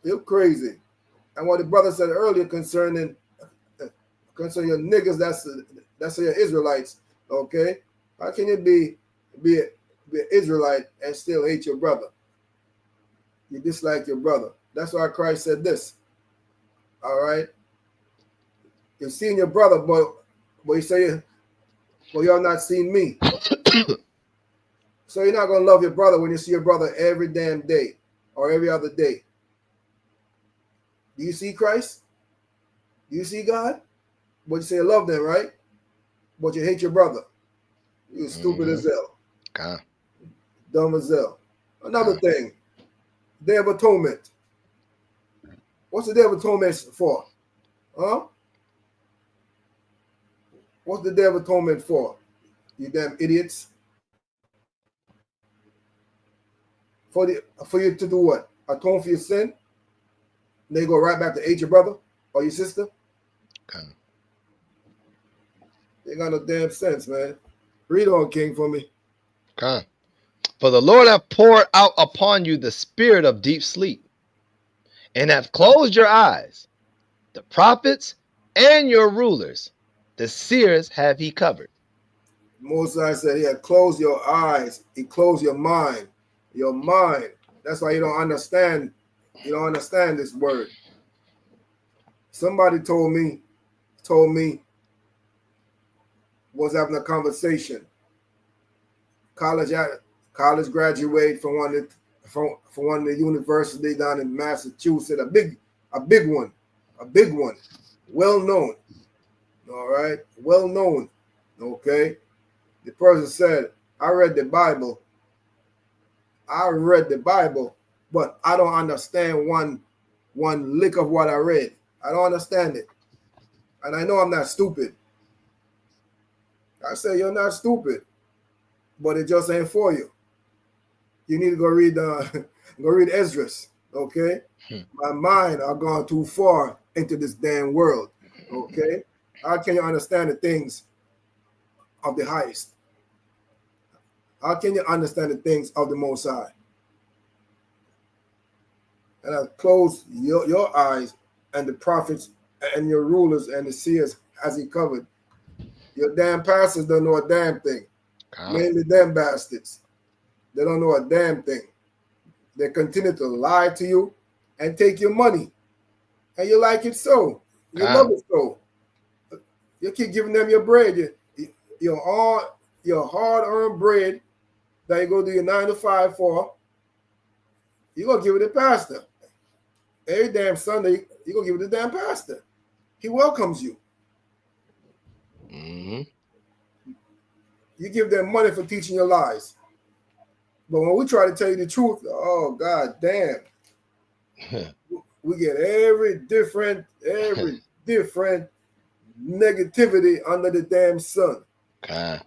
You're crazy. And what the brother said earlier concerning your niggas, that's your Israelites. Okay. How can you be an Israelite and still hate your brother? You dislike your brother. That's why Christ said this. All right. You've seen your brother, but you say, well, y'all not seen me. So you're not gonna love your brother when you see your brother every damn day or every other day. Do you see Christ? Do you see God? But you say you love them, right? But you hate your brother. You're stupid as hell. God. Dumb as hell. Another thing, Day of Atonement. What's the Day of Atonement for? Huh? What's the Day of Atonement for? You damn idiots. For you to do what? Atone for your sin? And they go right back to hate your brother or your sister? God. They got no damn sense, man. Read on, King, for me. God. For the Lord hath poured out upon you the spirit of deep sleep, and hath closed your eyes. The prophets and your rulers, the seers have he covered. Moses said he had closed your eyes. He closed your mind. Your mind. That's why you don't understand. You don't understand this word. Somebody told me, was having a conversation. College graduate from one of the university down in Massachusetts, a big one, well known. All right, well known. Okay. The person said, I read the Bible, but I don't understand one lick of what I read. I don't understand it. And I know I'm not stupid. I say, you're not stupid, but it just ain't for you. You need to go read Esdras, okay? My mind are gone too far into this damn world, okay? How can you understand the things of the highest? How can you understand the things of the Most High? And I close your eyes and the prophets and your rulers and the seers as he covered. Your damn pastors don't know a damn thing. Mainly them bastards. They don't know a damn thing. They continue to lie to you and take your money. And you like it so. You love it so. You keep giving them your bread. Your hard-earned bread that you go do your 9 to 5 for. You're going to give it to the pastor. Every damn Sunday, you're going to give it to the damn pastor. He welcomes you. Mm-hmm. You give them money for teaching your lies. But when we try to tell you the truth, oh, God damn. We get every different negativity under the damn sun. Okay.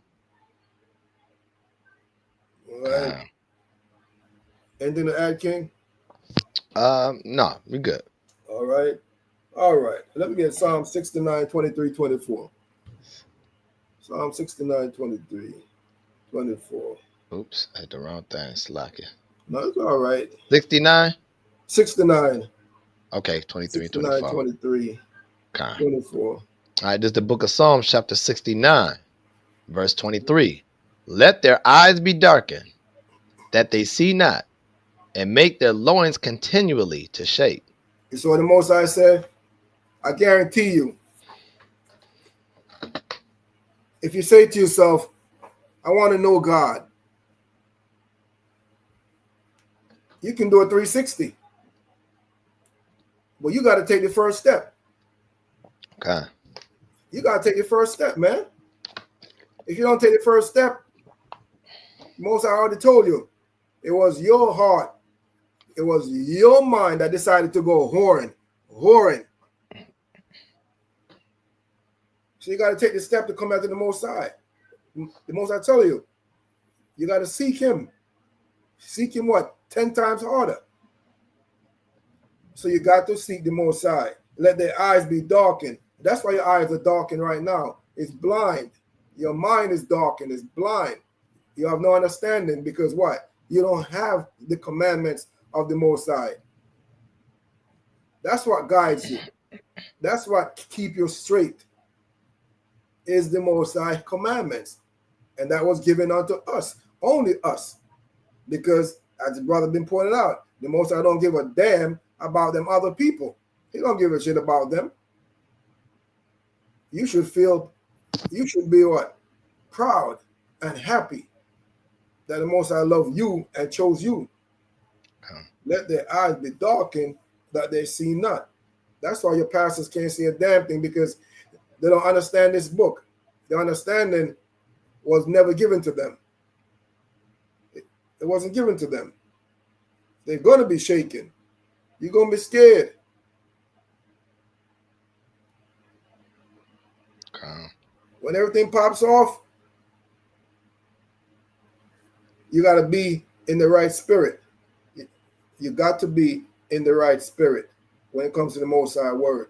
All right. Anything to add, King? No, we're good. All right. Let me get Psalm 69, 23, 24. Psalm 69, 23, 24. Oops, I hit the wrong thing. Slack it. No, it's all right. 69? 69. Okay, 23, 69, 24. 23, Okay. 24. All right, this is the book of Psalms, chapter 69, verse 23. Let their eyes be darkened, that they see not, and make their loins continually to shake. You saw what the Most High said? I guarantee you, if you say to yourself, I want to know God, you can do a 360. But you got to take the first step. Okay. You got to take the first step, man. If you don't take the first step, Most I already told you, it was your heart, it was your mind that decided to go whoring. So you got to take the step to come back to the Most High. The Most I tell you, you got to seek him. Seek him what? 10 times harder. So you got to seek the Most High. Let their eyes be darkened That's why your eyes are darkened right now. It's blind. Your mind is darkened. It's blind. You have no understanding because what? You don't have the commandments of the Most High. That's what guides you. That's what keep you straight. Is the Most High commandments, and that was given unto us, only us, because as the brother been pointed out, the Most High don't give a damn about them other people. He don't give a shit about them. You should be what? Proud and happy that the Most High love you and chose you. Let their eyes be darkened that they see not. That's why your pastors can't see a damn thing, because they don't understand this book. The understanding was never given to them. It wasn't given to them. They're going to be shaken. You're going to be scared. When everything pops off, you got to be in the right spirit. You got to be in the right spirit when it comes to the Most High word.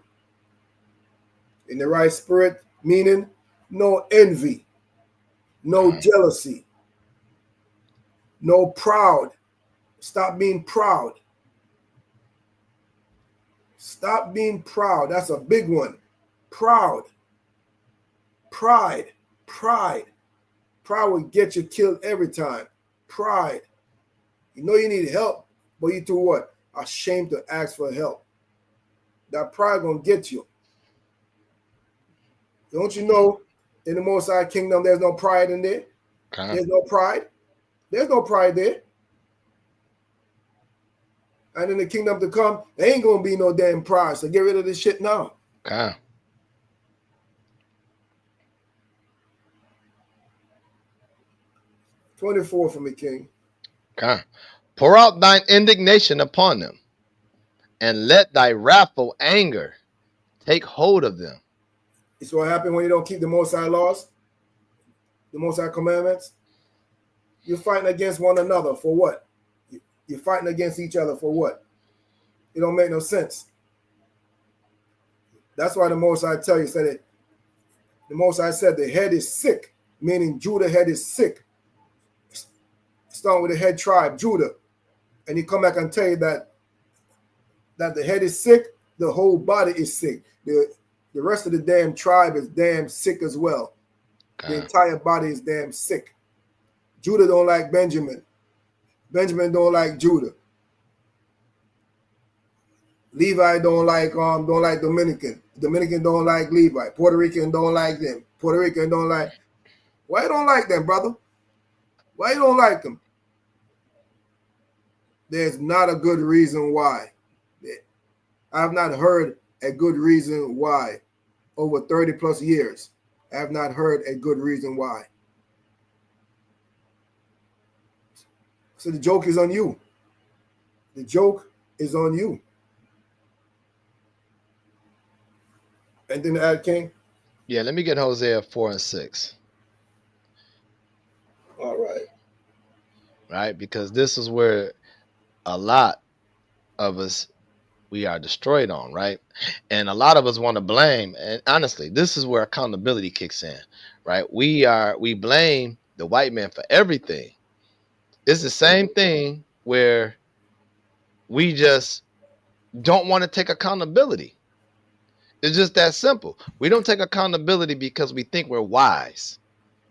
In the right spirit, meaning no envy, no jealousy, no proud. Stop being proud. Stop being proud. That's a big one. Proud. Pride. Pride. Pride will get you killed every time. Pride. You know you need help, but you do what? Ashamed to ask for help. That pride gonna get you. Don't you know in the Most High Kingdom there's no pride in there? There's no pride. There's no pride there. And in the kingdom to come, there ain't gonna be no damn pride. So get rid of this shit now. 24 for me, King. Pour out thine indignation upon them, and let thy wrathful anger take hold of them. It's what happens when you don't keep the Most High laws, the Most High commandments. You're fighting against one another for what? You're fighting against each other for what? It don't make no sense. That's why the Most High tell you, said it. The Most High said the head is sick, meaning Judah head is sick. Start with the head tribe, Judah. And he come back and tell you that the head is sick, the whole body is sick. The rest of the damn tribe is damn sick as well. The entire body is damn sick. Judah don't like Benjamin. Benjamin don't like Judah. Levi don't like Dominican. Dominican don't like Levi. Puerto Rican don't like them. Puerto Rican don't like. Why you don't like them, brother? Why you don't like them? There's not a good reason why. I have not heard a good reason why. Over 30 plus years, I have not heard a good reason why. So the joke is on you. The joke is on you. Anything to add, King? Yeah, let me get Hosea 4 and 6. All right. Right? Because this is where a lot of us, we are destroyed on, right? And a lot of us want to blame. And honestly, this is where accountability kicks in, right? We blame the white man for everything. It's the same thing where we just don't want to take accountability. It's just that simple. We don't take accountability because we think we're wise.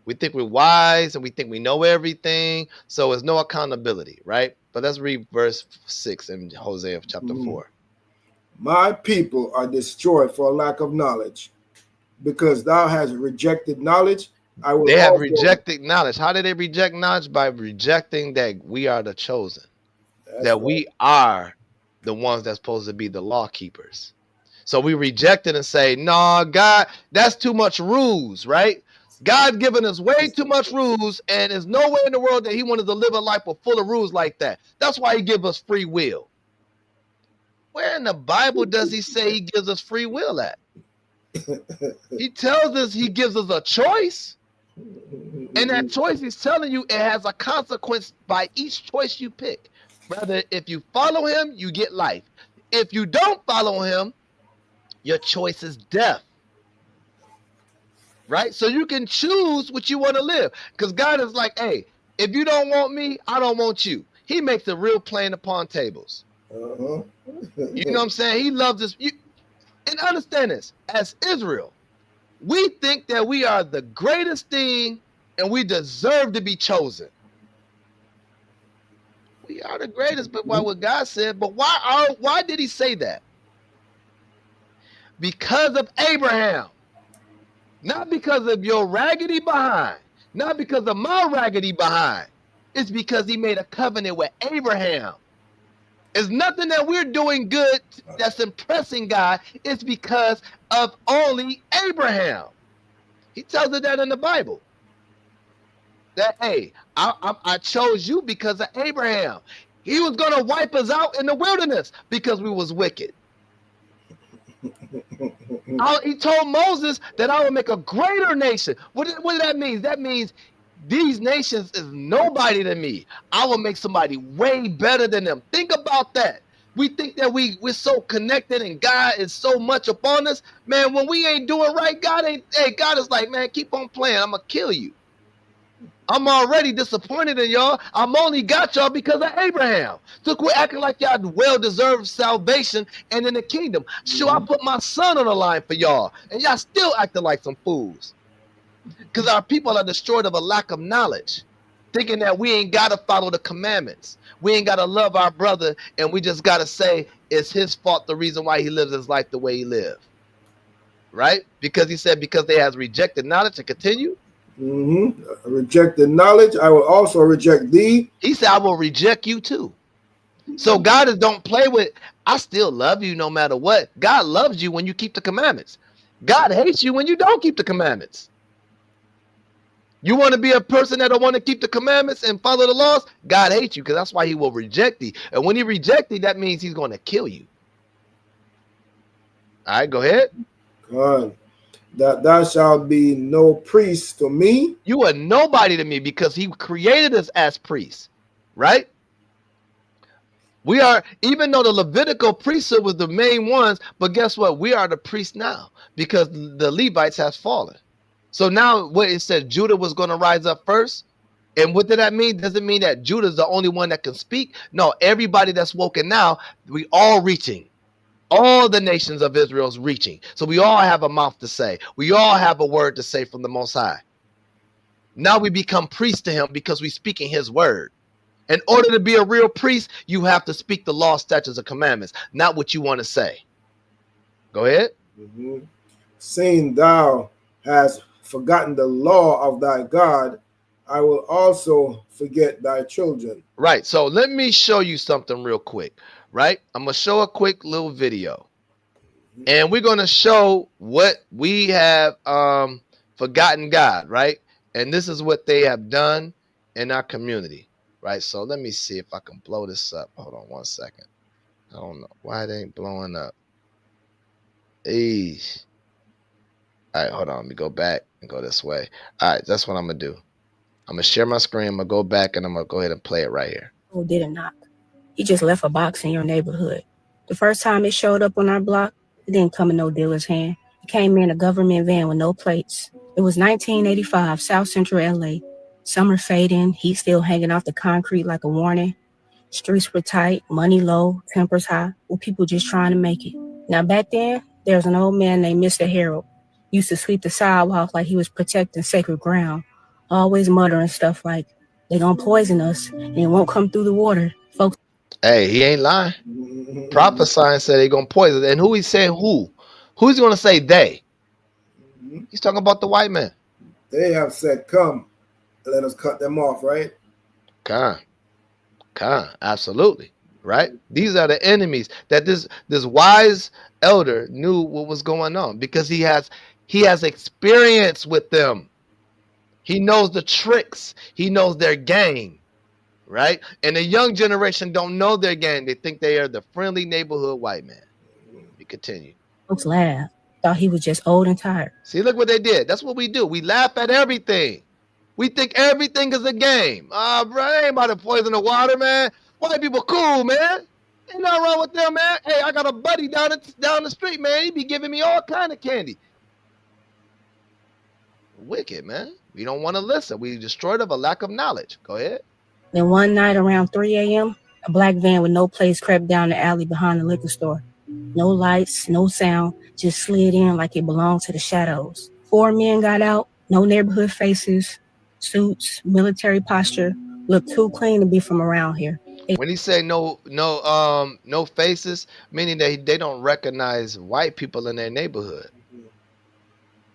We think we're wise and we think we know everything. So there's no accountability, right? But let's read verse 6 in Hosea chapter 4. My people are destroyed for a lack of knowledge. Because thou hast rejected knowledge, I will. They have rejected knowledge. How did they reject knowledge? By rejecting that we are the chosen. That we are the ones that's supposed to be the law keepers. So we reject it and say, no, God, that's too much rules, right? God giving us way too much rules, and there's no way in the world that he wanted to live a life full of rules like that. That's why he gives us free will. Where in the Bible does he say he gives us free will at? He tells us he gives us a choice. And that choice, he's telling you, it has a consequence by each choice you pick. Rather, if you follow him, you get life. If you don't follow him, your choice is death. right? So you can choose what you want to live. Because God is like, hey, if you don't want me, I don't want you. He makes it real plain upon tables. Uh-huh. You know what I'm saying? He loves us. And understand this, as Israel, we think that we are the greatest thing and we deserve to be chosen. We are the greatest, but by what God said. But why did he say that? Because of Abraham. Not because of your raggedy behind. Not because of my raggedy behind. It's because he made a covenant with Abraham. It's nothing that we're doing good that's impressing God. It's because of only Abraham. He tells us that in the Bible. That, hey, I chose you because of Abraham. He was going to wipe us out in the wilderness because we was wicked. He told Moses that I will make a greater nation. What does that mean? That means these nations is nobody to me. I will make somebody way better than them. Think about that. We think that we're so connected and God is so much upon us. Man, when we ain't doing right, God is like, man, keep on playing. I'm going to kill you. I'm already disappointed in y'all. I'm only got y'all because of Abraham. So quit acting like y'all well-deserved salvation and in the kingdom. Sure, I put my son on the line for y'all, and y'all still acting like some fools. Because our people are destroyed of a lack of knowledge, thinking that we ain't got to follow the commandments. We ain't got to love our brother, and we just got to say it's his fault the reason why he lives his life the way he live. Right? Because he said because they has rejected knowledge and continue. Reject the knowledge, I will also reject thee. He said, I will reject you too. So God is don't play with, I still love you no matter what. God loves you when you keep the commandments. God hates you when you don't keep the commandments. You want to be a person that don't want to keep the commandments and follow the laws? God hates you because that's why he will reject thee. And when he rejects thee, that means he's going to kill you. All right, go ahead. God. That thou shalt be no priest to me. You are nobody to me because he created us as priests, right? We are, even though the Levitical priesthood was the main ones, but guess what? We are the priests now because the Levites has fallen. So now what it said, Judah was going to rise up first. And what did that mean? Doesn't mean that Judah is the only one that can speak. No, everybody that's woken now, we all reaching. All the nations of Israel is reaching. So we all have a mouth to say. We all have a word to say from the Most High. Now we become priests to him because we speak in his word. In order to be a real priest, you have to speak the law, statutes, and commandments, not what you want to say. Go ahead. Seeing thou hast forgotten the law of thy God, I will also forget thy children. Right. So let me show you something real quick. Right. I'm going to show a quick little video. And we're going to show what we have forgotten God. Right. And this is what they have done in our community. Right. So let me see if I can blow this up. Hold on 1 second. I don't know why it ain't blowing up. Eesh. All right, hold on. Let me go back and go this way. All right, that's what I'm going to do. I'm going to share my screen. I'm going to go back and I'm going to go ahead and play it right here. Oh, did it not? He just left a box in your neighborhood. The first time it showed up on our block, it didn't come in no dealer's hand. It came in a government van with no plates. It was 1985, South Central LA. Summer fading, heat still hanging off the concrete like a warning. Streets were tight, money low, tempers high, with people just trying to make it. Now back then, there was an old man named Mr. Harold. Used to sweep the sidewalk like he was protecting sacred ground, always muttering stuff like, "They gonna poison us and it won't come through the water." Folks. Hey, he ain't lying. Prophesying said they gonna poison. And who he said who? Who's gonna say they? He's talking about the white man. They have said, come, let us cut them off, right? Con, absolutely. Right? These are the enemies that this wise elder knew what was going on because he has experience with them. He knows the tricks. He knows their game. Right? And the young generation don't know their game. They think they are the friendly neighborhood white man. We continue. Folks laughed. Thought he was just old and tired. See, look what they did. That's what we do. We laugh at everything. We think everything is a game. Bro, I ain't about to poison the water, man. White people cool, man. Ain't nothing wrong with them, man. Hey, I got a buddy down the street, man. He be giving me all kind of candy. Wicked, man. We don't want to listen. We destroyed of a lack of knowledge. Go ahead. Then one night around 3 a.m., a black van with no plates crept down the alley behind the liquor store. No lights, no sound, just slid in like it belonged to the shadows. 4 men got out, no neighborhood faces, suits, military posture, looked too clean to be from around here. When he say no faces, meaning that they don't recognize white people in their neighborhood,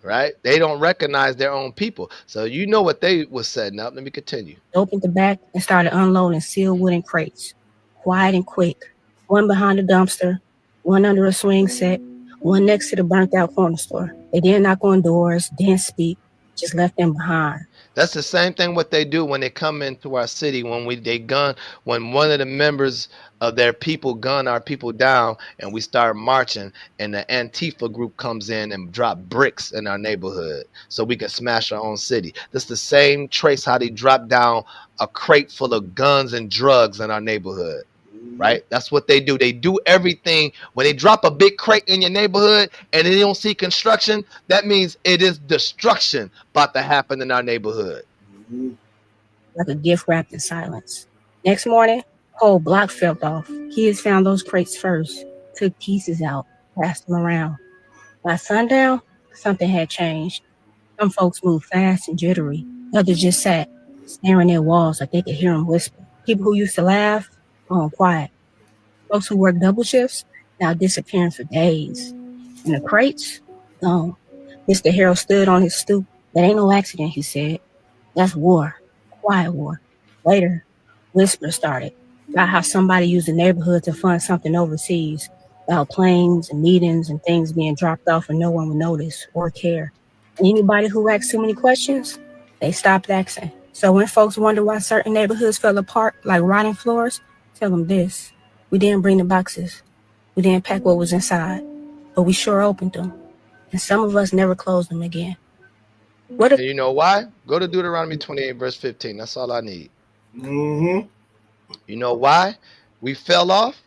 right? They don't recognize their own people. So you know what they was setting up. Let me continue. They opened the back and started unloading sealed wooden crates, quiet and quick. One behind the dumpster, one under a swing set, one next to the burnt out corner store. They didn't knock on doors, didn't speak, just left them behind. That's the same thing what they do when they come into our city, when one of the members of their people gun our people down and we start marching, and the Antifa group comes in and drop bricks in our neighborhood so we can smash our own city. That's the same trace how they drop down a crate full of guns and drugs in our neighborhood. Right? That's what they do. They do everything. When they drop a big crate in your neighborhood and they don't see construction, that means it is destruction about to happen in our neighborhood. Like a gift wrapped in silence. Next morning, whole block fell off. Kids found those crates first, took pieces out, passed them around. By sundown, something had changed. Some folks moved fast and jittery. Others just sat, staring at walls like they could hear them whisper. People who used to laugh, gone quiet. Folks who worked double shifts, now disappearing for days. And the crates, gone. Mr. Harold stood on his stoop. That ain't no accident, he said. That's war. Quiet war. Later, whispers started about how somebody used the neighborhood to fund something overseas, about planes and meetings and things being dropped off and no one would notice or care. And anybody who asked too many questions, they stopped asking. So when folks wonder why certain neighborhoods fell apart like rotting floors, tell them this. We didn't bring the boxes. We didn't pack what was inside, but we sure opened them. And some of us never closed them again. What if And you know why? Go to Deuteronomy 28, verse 15. That's all I need. Mm-hmm. You know why we fell off?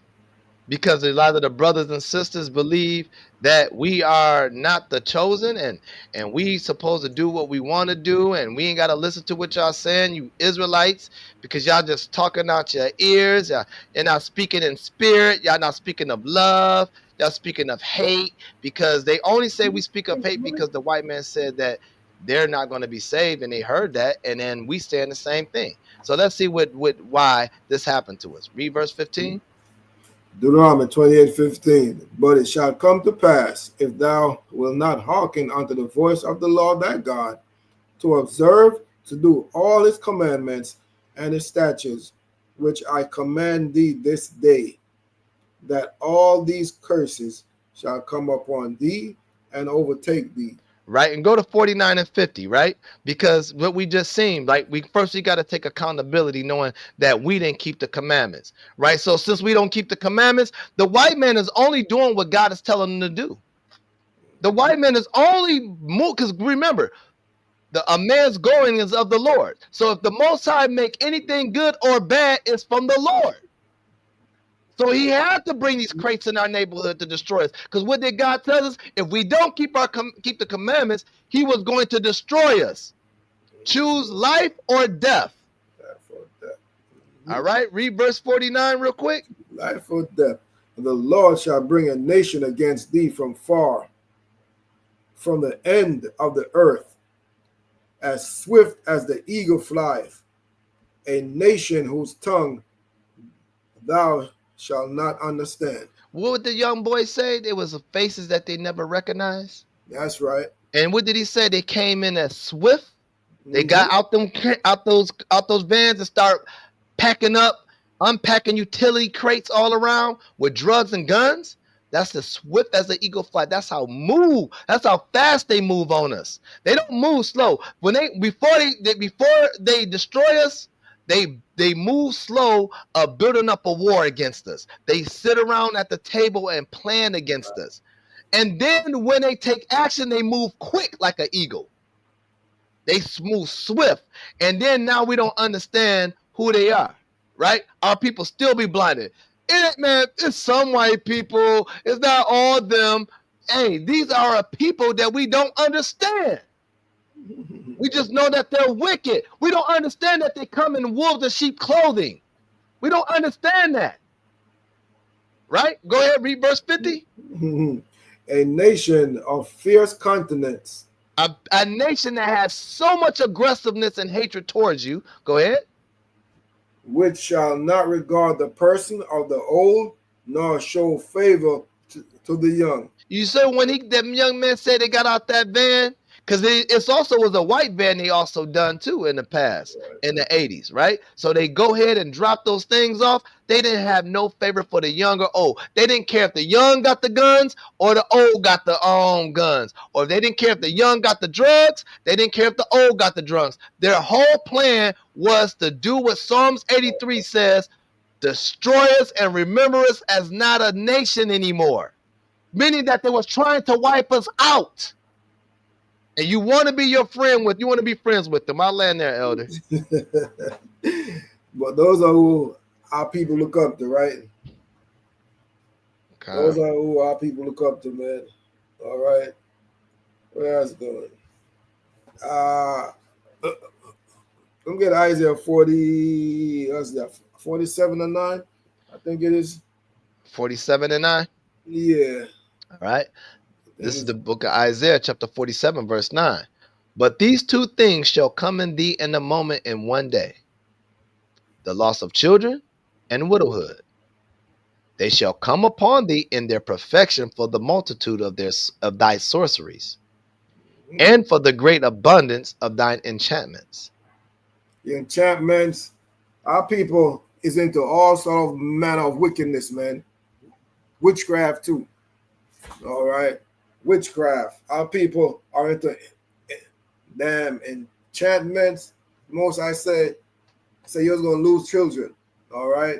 Because a lot of the brothers and sisters believe that we are not the chosen, and we supposed to do what we want to do, and we ain't got to listen to what y'all saying, you Israelites, because y'all just talking out your ears. You're not speaking in spirit. Y'all not speaking of love. Y'all speaking of hate, because they only say we speak of hate because the white man said that they're not going to be saved, and they heard that, and then we saying the same thing. So let's see why this happened to us. Read verse 15. Deuteronomy 28:15. But it shall come to pass, if thou wilt not hearken unto the voice of the Lord thy God, to observe to do all his commandments and his statutes, which I command thee this day, that all these curses shall come upon thee and overtake thee. Right, and go to 49 and 50, right? Because what we just seen, like we got to take accountability, knowing that we didn't keep the commandments, right? So since we don't keep the commandments, the white man is only doing what God is telling him to do. The white man is only because remember, a man's going is of the Lord. So if the Most High make anything good or bad, it's from the Lord. So he had to bring these crates in our neighborhood to destroy us. Because what did God tell us? If we don't keep the commandments, he was going to destroy us. Choose life or death. All right, read verse 49 real quick. Life or death. The Lord shall bring a nation against thee from far, from the end of the earth, as swift as the eagle flieth, a nation whose tongue thou shalt not understand. What would the young boy say? There was faces that they never recognized. That's right. And what did he say? They came in as swift. They got out those vans and start packing up, unpacking utility crates all around with drugs and guns. That's as swift as the eagle fly. That's how fast they move on us. They don't move slow. Before they destroy us, they move slow, building up a war against us. They sit around at the table and plan against us. And then when they take action, they move quick like an eagle. They move swift. And then now we don't understand who they are, right? Our people still be blinded. It's some white people. It's not all them. Hey, these are a people that we don't understand. We just know that they're wicked. We don't understand that they come in wolves and sheep clothing. We don't understand that. Right? Go ahead, read verse 50. A nation of fierce continents, A nation that has so much aggressiveness and hatred towards you. Go ahead. which shall not regard the person of the old, nor show favor to the young. You said when them young men said they got out that van, because it's also was a white van they also done too in the past, in the 80s, right? So they go ahead and drop those things off. They didn't have no favor for the young or old. They didn't care if the young got the guns or the old got the guns, or they didn't care if the young got the drugs. They didn't care if the old got the drugs. Their whole plan was to do what Psalms 83 says: destroy us and remember us as not a nation anymore. Meaning that they was trying to wipe us out. And you want to be friends with them. I'll land there, Elder. But those are who our people look up to, right? Okay. Those are who our people look up to, man. All right. Where else going? Let me get Isaiah 40, what's that? 47 and 9, I think it is. 47 and 9. Yeah. All right. This is the book of Isaiah, chapter 47, verse 9. But these two things shall come in thee in a moment, in one day: the loss of children and widowhood. They shall come upon thee in their perfection for the multitude of thy sorceries, and for the great abundance of thine enchantments. The enchantments. Our people is into all sort of manner of wickedness, man. Witchcraft too. All right. Witchcraft. Our people are into damn enchantments. Most I say you're gonna lose children. All right.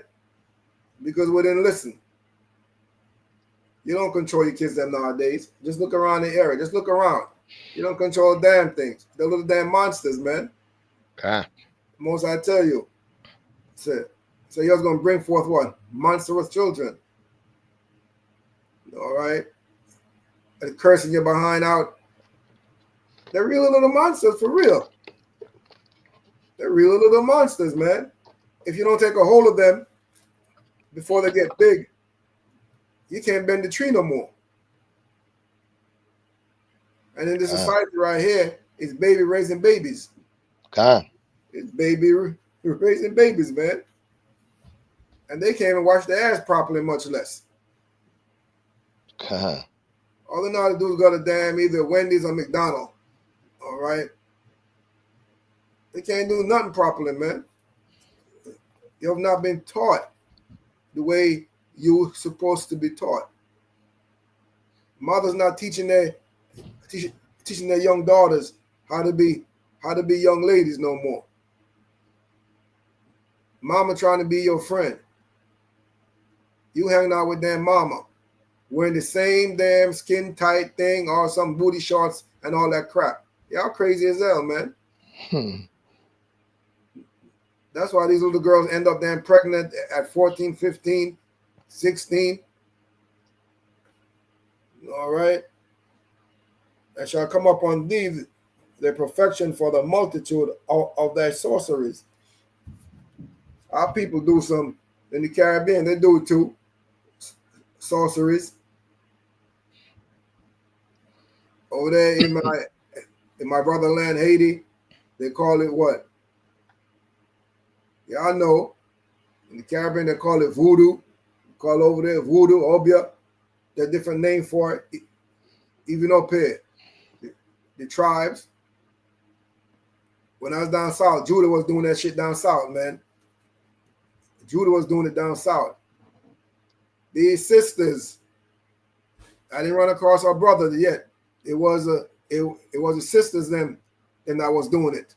Because we didn't listen. You don't control your kids them nowadays. Just look around the area. Just look around. You don't control damn things. They're little damn monsters, man. Okay. Most I tell you. So you're gonna bring forth what? Monstrous children. All right. And cursing your behind out. They're real little monsters for real. They're real little monsters, man. If you don't take a hold of them before they get big, you can't bend the tree no more. And in this society right here, it's baby raising babies. Okay. It's baby raising babies, man. And they can't even wash their ass properly, much less. Okay. All they know how to do is go to damn either Wendy's or McDonald's. All right. They can't do nothing properly, man. You have not been taught the way you're supposed to be taught. Mothers not teaching their young daughters how to be young ladies no more. Mama trying to be your friend. You hanging out with damn mama, wearing the same damn skin tight thing or some booty shorts and all that crap. Y'all crazy as hell, man. That's why these little girls end up damn pregnant at 14, 15, 16. All right. And shall come upon thee the perfection for the multitude of thy sorceries. Our people do some in the Caribbean, they do it too. Sorceries. Over there in my brotherland, Haiti, they call it what? Yeah, I know. In the Caribbean, they call it voodoo. Call over there voodoo, obia. There's a different name for it. Even up here, the tribes. When I was down south, Judah was doing that shit down south, man. Judah was doing it down south. These sisters, I didn't run across our brother yet. It was the sisters them that was doing it.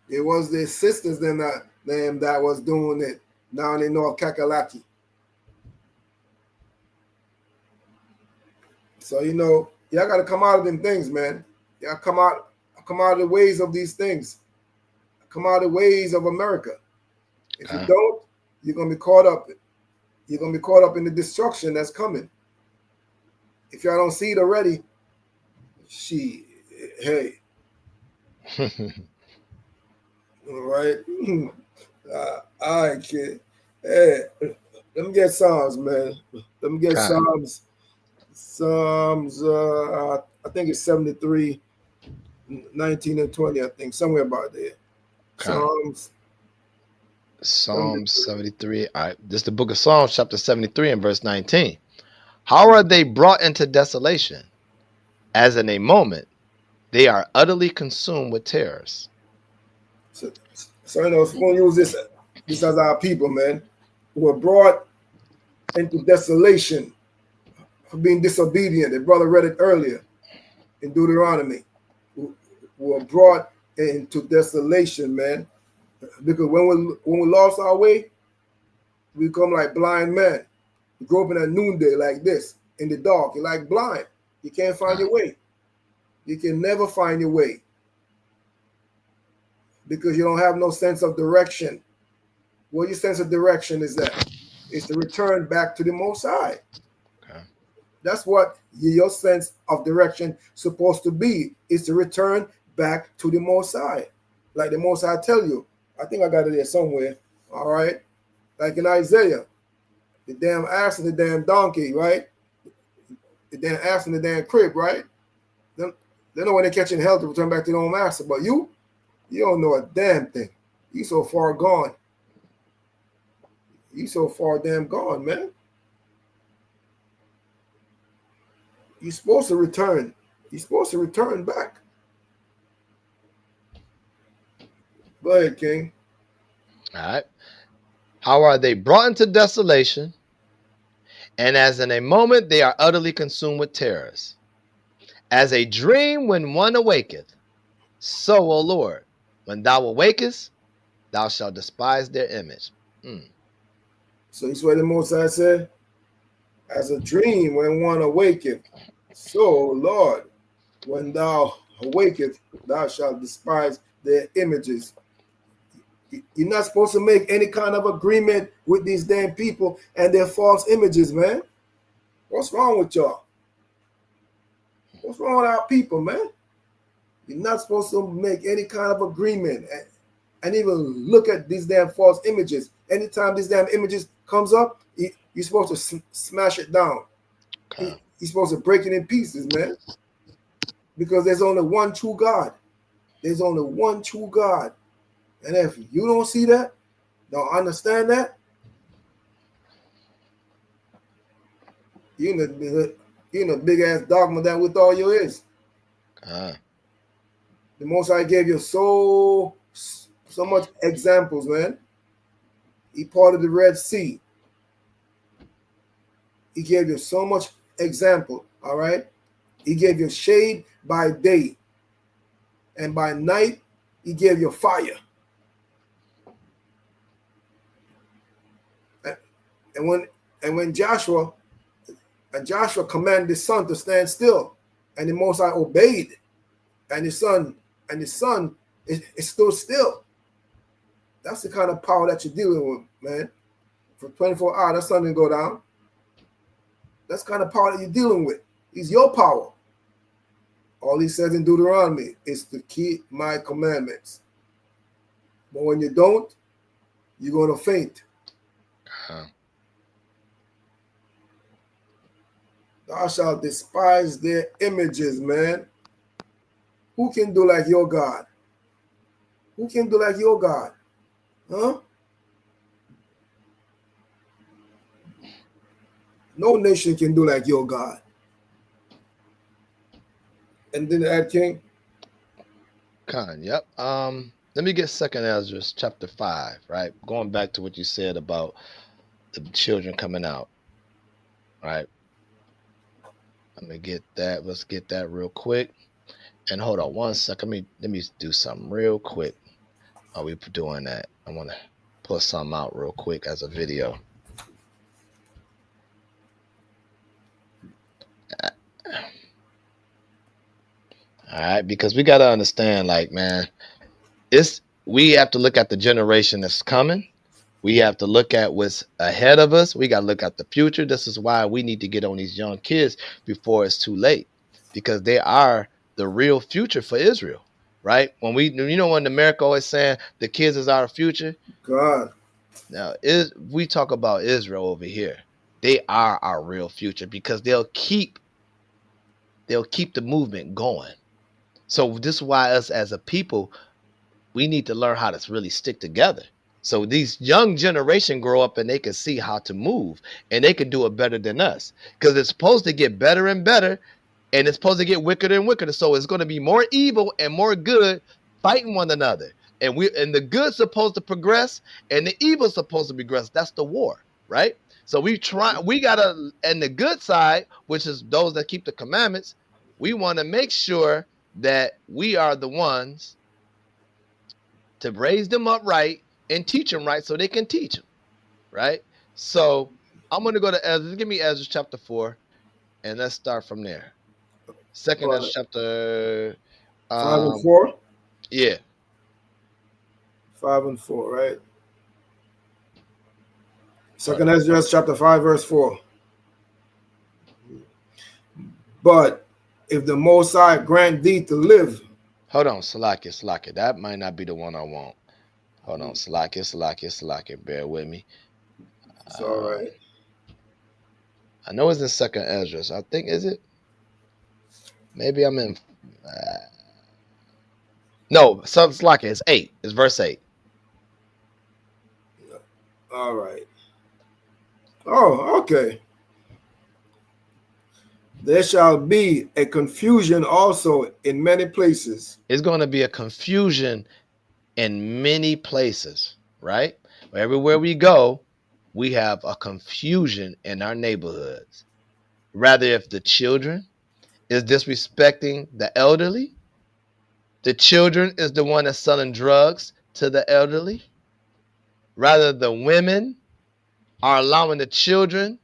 It was the sisters them that was doing it down in North Kakalaki. So y'all got to come out of them things, man. Y'all come out of the ways of these things. Come out of the ways of America. If you don't, you're gonna be caught up. You're gonna be caught up in the destruction that's coming. If y'all don't see it already, She, hey, all right. I kid. Hey, let me get Psalms, man. Let me get Con, Psalms. Psalms, I think it's 73, 19 and 20, I think, somewhere about there. con. Psalms Psalm 73. 73. All right. This is the book of Psalms, chapter 73 and verse 19. How are they brought into desolation? As in a moment, they are utterly consumed with terrors. So, we're going to use this as our people, man, who are brought into desolation for being disobedient. The brother read it earlier in Deuteronomy, who are brought into desolation, man. Because when we lost our way, we become like blind men. You grow up in a noonday like this, in the dark. You're like blind. You can't find your way. You can never find your way because you don't have no sense of direction. What your sense of direction is that? It's to return back to the Most High. Okay. That's what your sense of direction supposed to be, is to return back to the Most High. Like the Most High tell you. I think I got it there somewhere. All right. Like in Isaiah, the damn ass and the damn donkey, right? The damn ass and the damn crib, right? They know when they're catching hell to return back to their own master. But you don't know a damn thing. You so far gone. You so far damn gone, man. You're supposed to return. You're supposed to return back. Go ahead, King. All right. How are they brought into desolation? And as in a moment, they are utterly consumed with terrors. As a dream when one awaketh, so, O Lord, when thou awakest, thou shalt despise their image. So you see what the Most High said? As a dream when one awaketh, so, Lord, when thou awaketh, thou shalt despise their images. You're not supposed to make any kind of agreement with these damn people and their false images, man. What's wrong with y'all? What's wrong with our people, man? You're not supposed to make any kind of agreement and even look at these damn false images. Anytime these damn images comes up, you're supposed to smash it down. Okay. You're supposed to break it in pieces, man. Because there's only one true God. There's only one true God. And if you don't see that, don't understand that, you're in a big ass dogma that with all you is. Okay. The Most High gave you so much examples, man. He parted the Red Sea. He gave you so much example, all right? He gave you shade by day, and by night, he gave you fire. And when Joshua commanded the sun to stand still, and the Most High obeyed, and the sun is stood still. That's the kind of power that you're dealing with, man. For 24 hours, that sun didn't go down. That's the kind of power that you're dealing with. He's your power. All he says in Deuteronomy is to keep my commandments. But when you don't, you're going to faint. Thou shalt despise their images, man. Who can do like your God? Who can do like your God? Huh? No nation can do like your God. And then add King. Yep. Let me get 2nd Ezra chapter 5, right? Going back to what you said about the children coming out. Right. Let me get that. Let's get that real quick. And hold on one second. Let me do something real quick. Are we doing that? I want to put something out real quick as a video. All right, because we got to understand, like, man, we have to look at the generation that's coming. We have to look at what's ahead of us. We got to look at the future. This is why we need to get on these young kids before it's too late, because they are the real future for Israel, right? When when America always saying the kids is our future. God. Now, we talk about Israel over here, they are our real future because they'll keep the movement going. So this is why us as a people, we need to learn how to really stick together. So these young generation grow up and they can see how to move and they can do it better than us because it's supposed to get better and better and it's supposed to get wickeder and wickeder. So it's going to be more evil and more good fighting one another. And the good's supposed to progress and the evil's supposed to progress. That's the war, right? So we gotta, and the good side, which is those that keep the commandments, we want to make sure that we are the ones to raise them up right and teach them right so they can teach them, right? So I'm going to go to Ezra. Give me Ezra chapter 4, and let's start from there. Second Ezra Right. chapter, 5 and 4. Yeah. 5 and 4, right? Second Ezra chapter 5, verse 4. But if the Most High grant thee to live. Hold on, Salakia. That might not be the one I want. Hold on, Salakia. Bear with me. It's all right. I know it's in Second Ezra. So I think, is it? Maybe I'm in. No, Salakia. It's 8. It's verse 8. All right. Oh, okay. There shall be a confusion also in many places. It's going to be a confusion in many places, right? Everywhere we go, we have a confusion in our neighborhoods. Rather, if the children is disrespecting the elderly, the children is the one that's selling drugs to the elderly. Rather, the women are allowing the children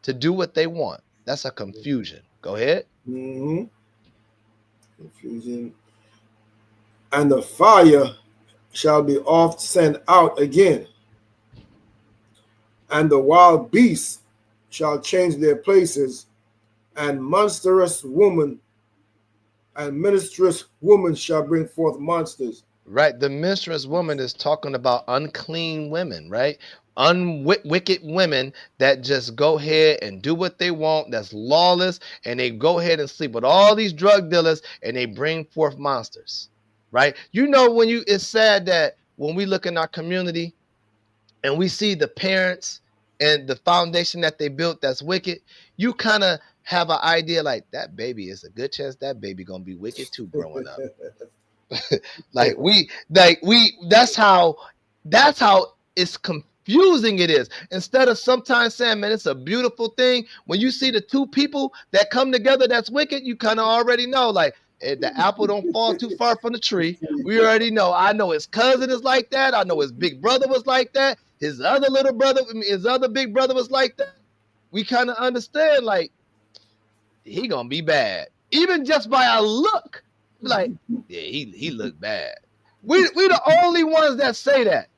to do what they want. That's a confusion. Go ahead. Mm-hmm. Confusion. And the fire shall be oft sent out again. And the wild beasts shall change their places, and monstrous woman and ministrous woman shall bring forth monsters. Right. The menstruous woman is talking about unclean women, right? Wicked women that just go ahead and do what they want, that's lawless, and they go ahead and sleep with all these drug dealers and they bring forth monsters, right? It's sad that when we look in our community and we see the parents and the foundation that they built that's wicked, you kind of have an idea like that baby is a good chance that baby gonna be wicked too growing up. That's how it's confusing it is. Instead of sometimes saying, man, it's a beautiful thing, when you see the two people that come together that's wicked, you kind of already know, like, the apple don't fall too far from the tree. We already know. I know his cousin is like that. I know his big brother was like that. His other big brother was like that. We kind of understand, like, he gonna be bad. Even just by a look, like, yeah, he looked bad. We the only ones that say that.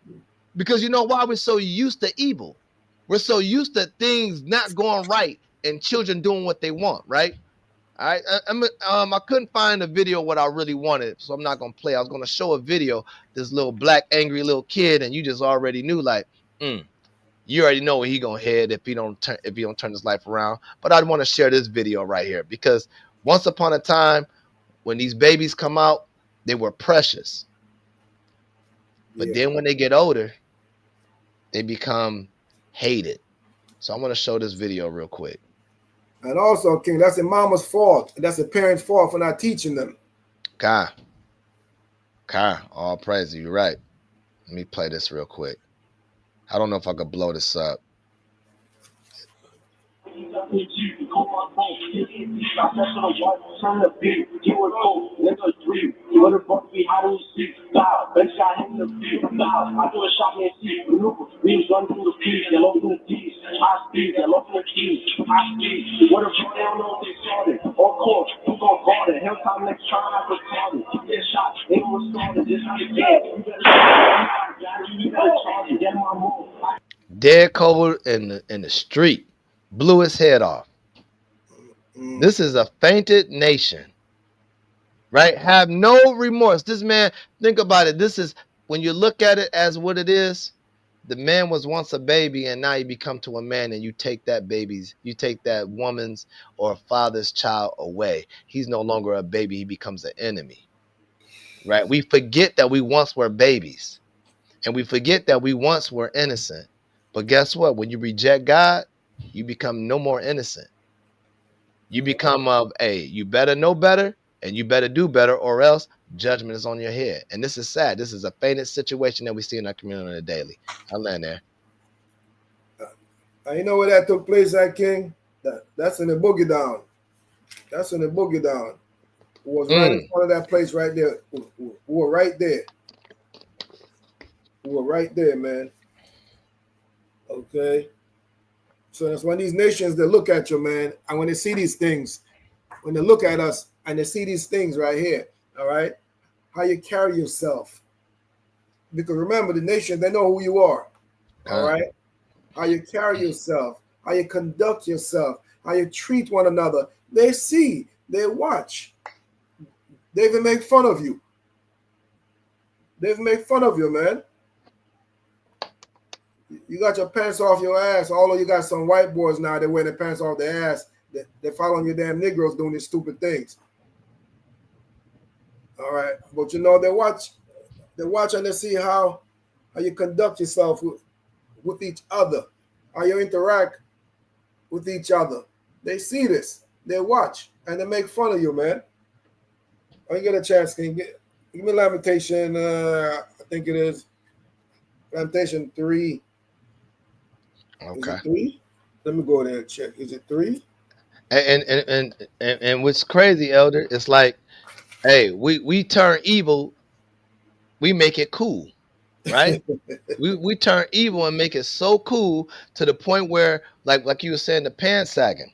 Because you know why? We're so used to evil. We're so used to things not going right and children doing what they want, right? All right. I couldn't find a video what I really wanted, so I'm not gonna play. I was gonna show a video, this little black angry little kid, and you just already knew, like, you already know where he gonna head if he don't turn his life around. But I want to share this video right here because once upon a time, when these babies come out, they were precious. But then when they get older, they become hated. So I want to show this video real quick. And also, King, that's the mama's fault. That's the parents' fault for not teaching them. Kai, all praise, you're right. Let me play this real quick. I don't know if I could blow this up. Dead cold in the street, blew his head off. This is a fainted nation. right? Have no remorse. This man, think about it. This is, when you look at it as what it is, the man was once a baby, and now you become to a man, and you take that woman's or father's child away. He's no longer a baby. He becomes an enemy, right? We forget that we once were babies, and we forget that we once were innocent. But guess what? When you reject God, you become no more innocent. You become you better know better, and you better do better, or else judgment is on your head. And this is sad. This is a fainted situation that we see in our community on a daily. I land there. And you know where that took place at, King? That's in the Boogie Down. That's in the Boogie Down. It was right in front of that place right there. We were right there. We were right there, man. Okay. So that's when these nations, they look at you, man, and when they see these things, when they look at us and they see these things right here, all right, how you carry yourself. Because remember, the nations, they know who you are, all right? How you carry yourself, how you conduct yourself, how you treat one another. They see, they watch. They even make fun of you. They even make fun of you, man. You got your pants off your ass. Although you got some white boys now, they wear their pants off their ass. They're following your damn Negroes doing these stupid things. All right. But you know, they watch and they see how you conduct yourself with each other, how you interact with each other. They see this. They watch and they make fun of you, man. I get a chance. Can you give me Lamentation? I think it is Lamentation 3. Okay. Is it 3? Let me go there and check. Is it 3? And what's crazy, Elder, it's like, hey, we turn evil, we make it cool, right? we turn evil and make it so cool to the point where, like you were saying, the pants sagging.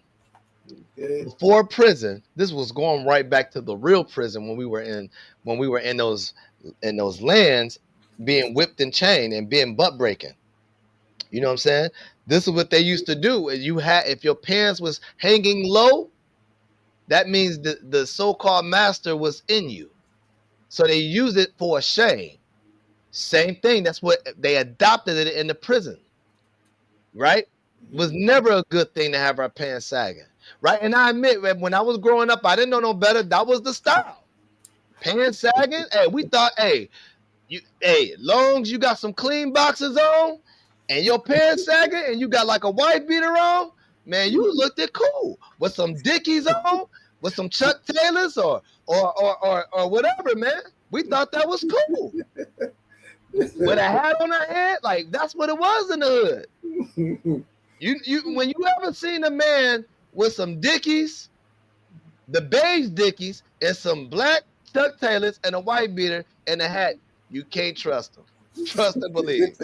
Okay. Before prison, this was going right back to the real prison when we were in those lands, being whipped and chained and being butt breaking. You know what I'm saying? This is what they used to do. If your pants was hanging low, that means the so-called master was in you. So they use it for a shame. Same thing. That's what they adopted it in the prison. Right? It was never a good thing to have our pants sagging. Right? And I admit, when I was growing up, I didn't know no better. That was the style. Pants sagging. Hey, we thought, long as you got some clean boxes on and your pants sagging and you got like a white beater on, man, you looked it cool with some Dickies on, with some Chuck Taylors or whatever, man. We thought that was cool. With a hat on our head, like that's what it was in the hood. When you ever seen a man with some Dickies, the beige Dickies, and some black Chuck Taylors and a white beater and a hat, you can't trust him. Trust and believe.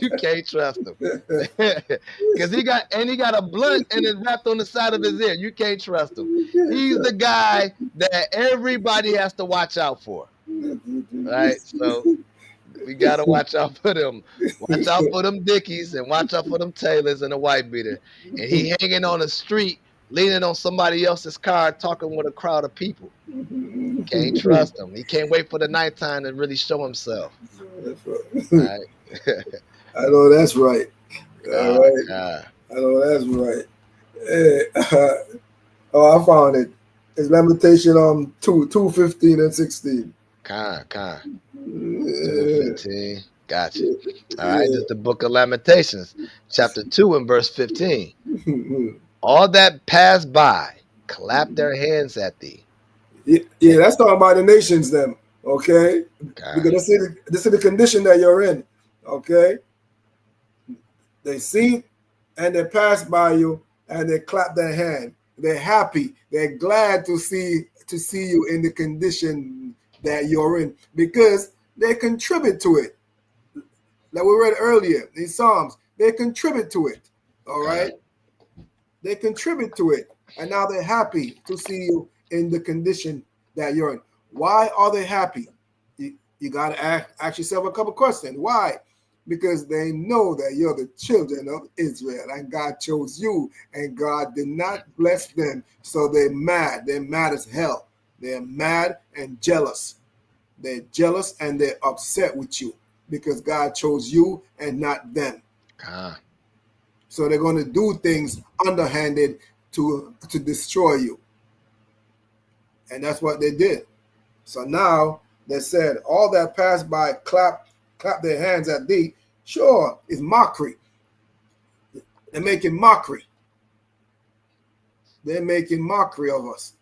You can't trust him. Because he got a blunt and it's wrapped on the side of his ear. You can't trust him. He's the guy that everybody has to watch out for. Right? So we gotta watch out for them. Watch out for them Dickies and watch out for them Taylors and the white beater. And he hanging on the street, leaning on somebody else's car, talking with a crowd of people. Can't trust him. He can't wait for the nighttime to really show himself. That's right. Right. I know that's right. All right. I know that's right. Hey, I found it. It's Lamentation 2:15 and 16. Con. 2:15. Gotcha. All right, this is the book of Lamentations, chapter 2 and verse 15. All that pass by, clap their hands at thee. Yeah, that's talking about the nations then. Okay? Because this is the condition that you're in. Okay? They see and they pass by you and they clap their hand. They're happy. They're glad to see you in the condition that you're in because they contribute to it. Like we read earlier in Psalms, they contribute to it. All right? They contribute to it. And now they're happy to see you in the condition that you're in. Why are they happy? You got to ask yourself a couple questions. Why? Because they know that you're the children of Israel and God chose you and God did not bless them. So they're mad. They're mad as hell. They're mad and jealous. They're jealous and they're upset with you because God chose you and not them. So they're going to do things underhanded to destroy you. And that's what they did. So now they said, all that passed by clap their hands at thee. Sure, it's mockery. They're making mockery. They're making mockery of us.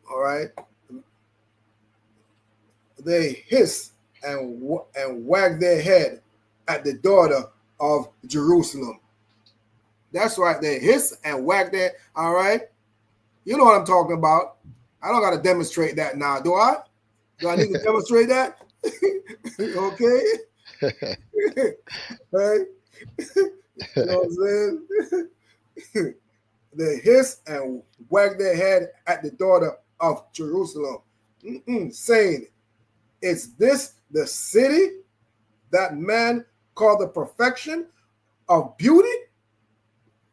All right. They hiss and wag their head at the daughter of Jerusalem. That's right. They hiss and wag their. All right. You know what I'm talking about. I don't got to demonstrate that now, do I? Do I need to demonstrate that? Okay. Right? You know what I'm saying? They hiss and wag their head at the daughter of Jerusalem, saying, is this the city that man called the perfection of beauty?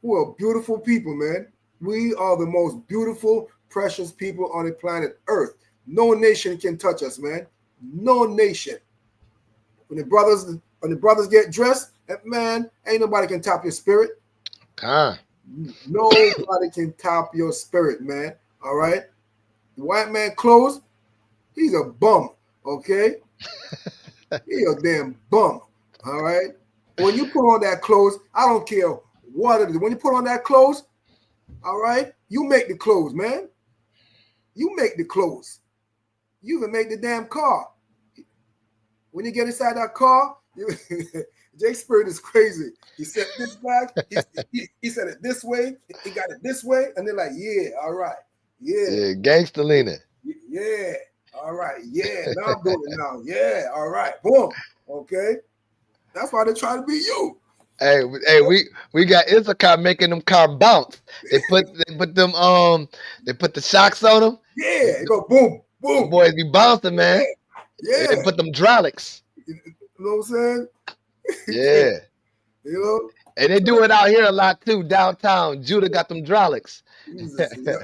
We're beautiful people, man. We are the most beautiful, precious people on the planet Earth. No nation can touch us, man. No nation. When the brothers get dressed, man, ain't nobody can top your spirit. Nobody can top your spirit, man. All right. The white man clothes, he's a bum. Okay. He's a damn bum. All right. When you put on that clothes, I don't care what it is. When you put on that clothes, all right, you make the clothes, man. You make the clothes. You even make the damn car. When you get inside that car, Jake's spirit is crazy. He said this back. He said it this way. He got it this way. And they're like, yeah, all right. Yeah. Gangsta Lena. Yeah. All right. Yeah. Now I'm doing it now. Yeah. All right. Boom. Okay. That's why they try to be you. Hey, we got Issachar making them car bounce. They put the shocks on them. Yeah. It go boom, boom. The boys be bouncing, man. Yeah. They put them hydraulics. You know what I'm saying? Yeah. You know? And they do it out here a lot too, downtown. Judah got them hydraulics. Jesus, yeah.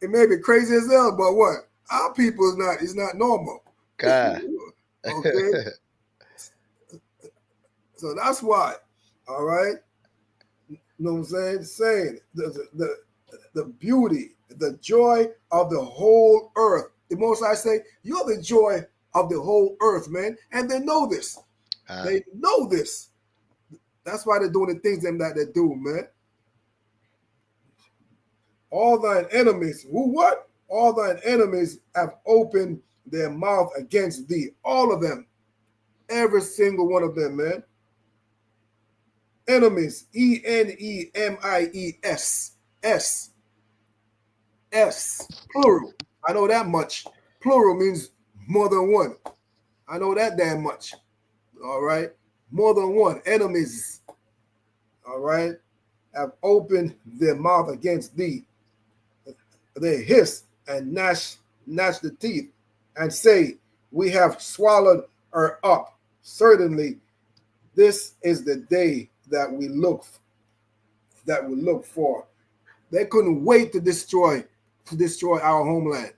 It may be crazy as hell, but what? Our people is not normal. God. Okay. So that's why. All right. You know what I'm saying? The beauty, the joy of the whole earth. The Most I say, you're the joy of the whole earth, man. And they know this. They know this. That's why they're doing the things that they do, man. All thine enemies, what? All thine enemies have opened their mouth against thee. All of them. Every single one of them, man. Enemies. E-N-E-M-I-E-S. S. Plural. I know that much. Plural means more than one. I know that damn much. All right. More than one. Enemies. All right. Have opened their mouth against thee. They hiss and gnash the teeth and say, we have swallowed her up. Certainly, this is the day that we look for. They couldn't wait to destroy our homeland.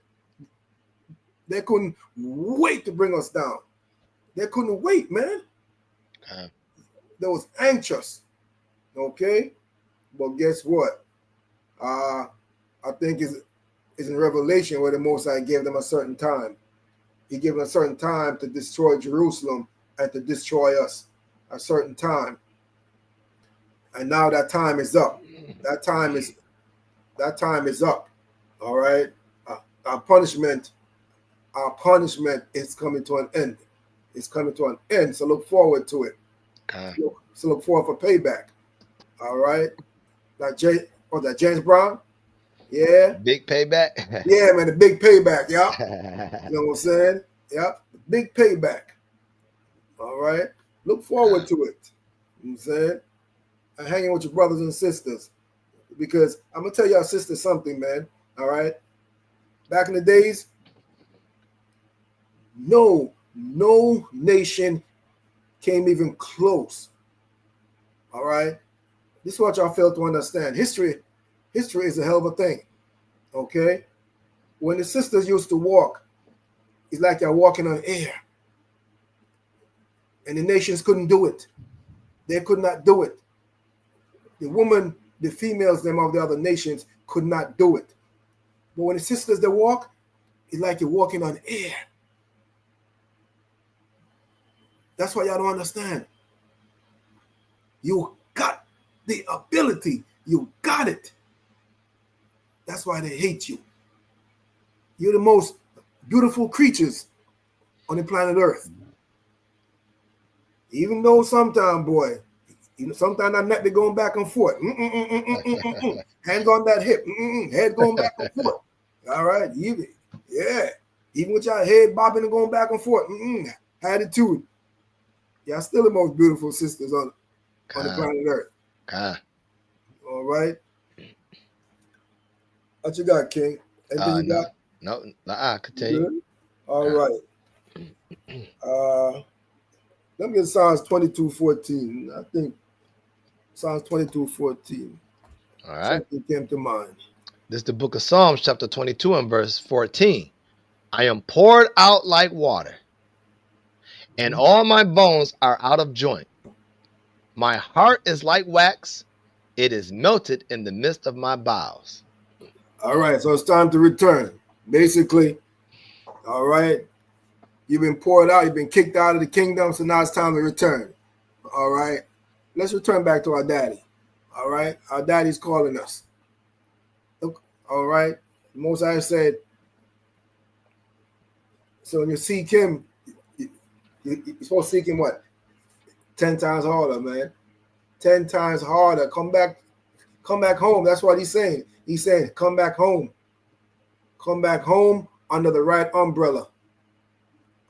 They couldn't wait to bring us down. They couldn't wait, man. They was anxious. Okay? But guess what? I think it's in Revelation where the Most High gave them a certain time. He gave them a certain time to destroy Jerusalem and to destroy us. A certain time. And now that time is up. That time is up. All right. Our punishment is coming to an end. It's coming to an end. So look forward to it. So look forward for payback. All right. Like James Brown. Yeah. Big payback. Yeah, man, the big payback, yeah. You know what I'm saying? Yeah. Big payback. All right. Look forward to it. You know what I'm saying? And hanging with your brothers and sisters. Because I'm gonna tell y'all sisters something, man. All right. Back in the days, no nation came even close. All right. This is what y'all fail to understand. History is a hell of a thing. Okay. When the sisters used to walk, it's like you're walking on air. And the nations couldn't do it. They could not do it. The woman, the females, them of the other nations could not do it. But when the sisters they walk, it's like you're walking on air. That's what y'all don't understand. You got the ability. You got it. That's why they hate you. You're the most beautiful creatures on the planet Earth. Even though sometimes, boy, sometimes that neck be going back and forth. Hands on that hip. Head going back and forth. All right. Yeah. Even with your head bobbing and going back and forth. Attitude. Y'all still the most beautiful sisters on the planet Earth. All right. What you got, King? Anything you got? No, continue. Good? All right. Let me get Psalms 22:14. I think Psalms 22:14. All right. Something came to mind. This is the book of Psalms, chapter 22 and verse 14. I am poured out like water, and all my bones are out of joint. My heart is like wax. It is melted in the midst of my bowels. All right, so it's time to return. Basically, all right, you've been poured out, you've been kicked out of the kingdom, so now it's time to return. All right, let's return back to our daddy. All right, our daddy's calling us. Look, all right, Most High said, so when you seek him, you're supposed to seek him what? 10 times harder, man. 10 times harder. Come back home. That's what he's saying. He's saying, come back home. Come back home under the right umbrella.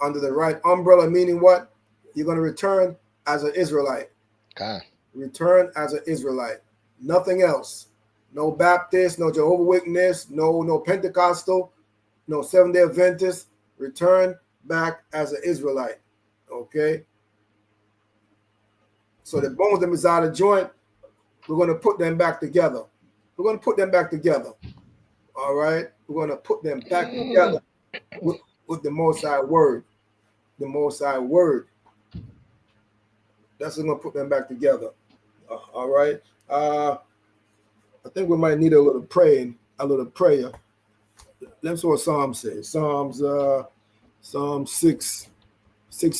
Under the right umbrella, meaning what? You're going to return as an Israelite. Okay. Return as an Israelite. Nothing else. No Baptist, no Jehovah Witness, no Pentecostal, no Seventh-day Adventist. Return back as an Israelite. Okay? So the bones that is out of joint, we're going to put them back together. We're going to put them back together. All right? We're going to put them back together with the Most High word. The Most High word. That's what's going to put them back together. All right? I think we might need a little praying, a little prayer. That's what Psalms says. Psalm 6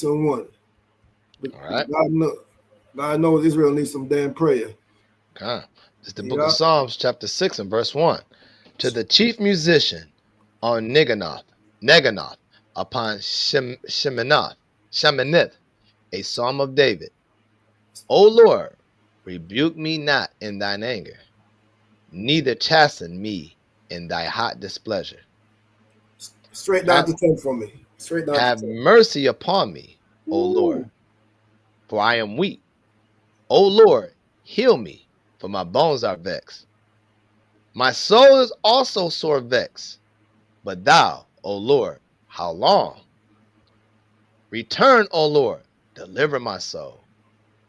and 1. All right. God knows Israel needs some damn prayer. Okay. It's the book of Psalms, chapter 6 and verse 1. To the chief musician on Neganoth, upon Sheminith, a psalm of David. O Lord, rebuke me not in thine anger, neither chasten me in thy hot displeasure. Straight down to 10 for me. Straight down. Have mercy upon me, O Lord, for I am weak. O Lord, heal me, for my bones are vexed. My soul is also sore vexed. But thou, O Lord, how long? Return, O Lord, deliver my soul.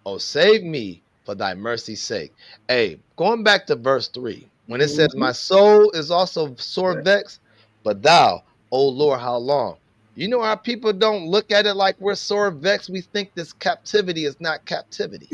O save me for thy mercy's sake. Hey, going back to verse 3, when it says, my soul is also sore vexed, but thou, O Lord, how long? You know, our people don't look at it like we're sore vexed. We think this captivity is not captivity.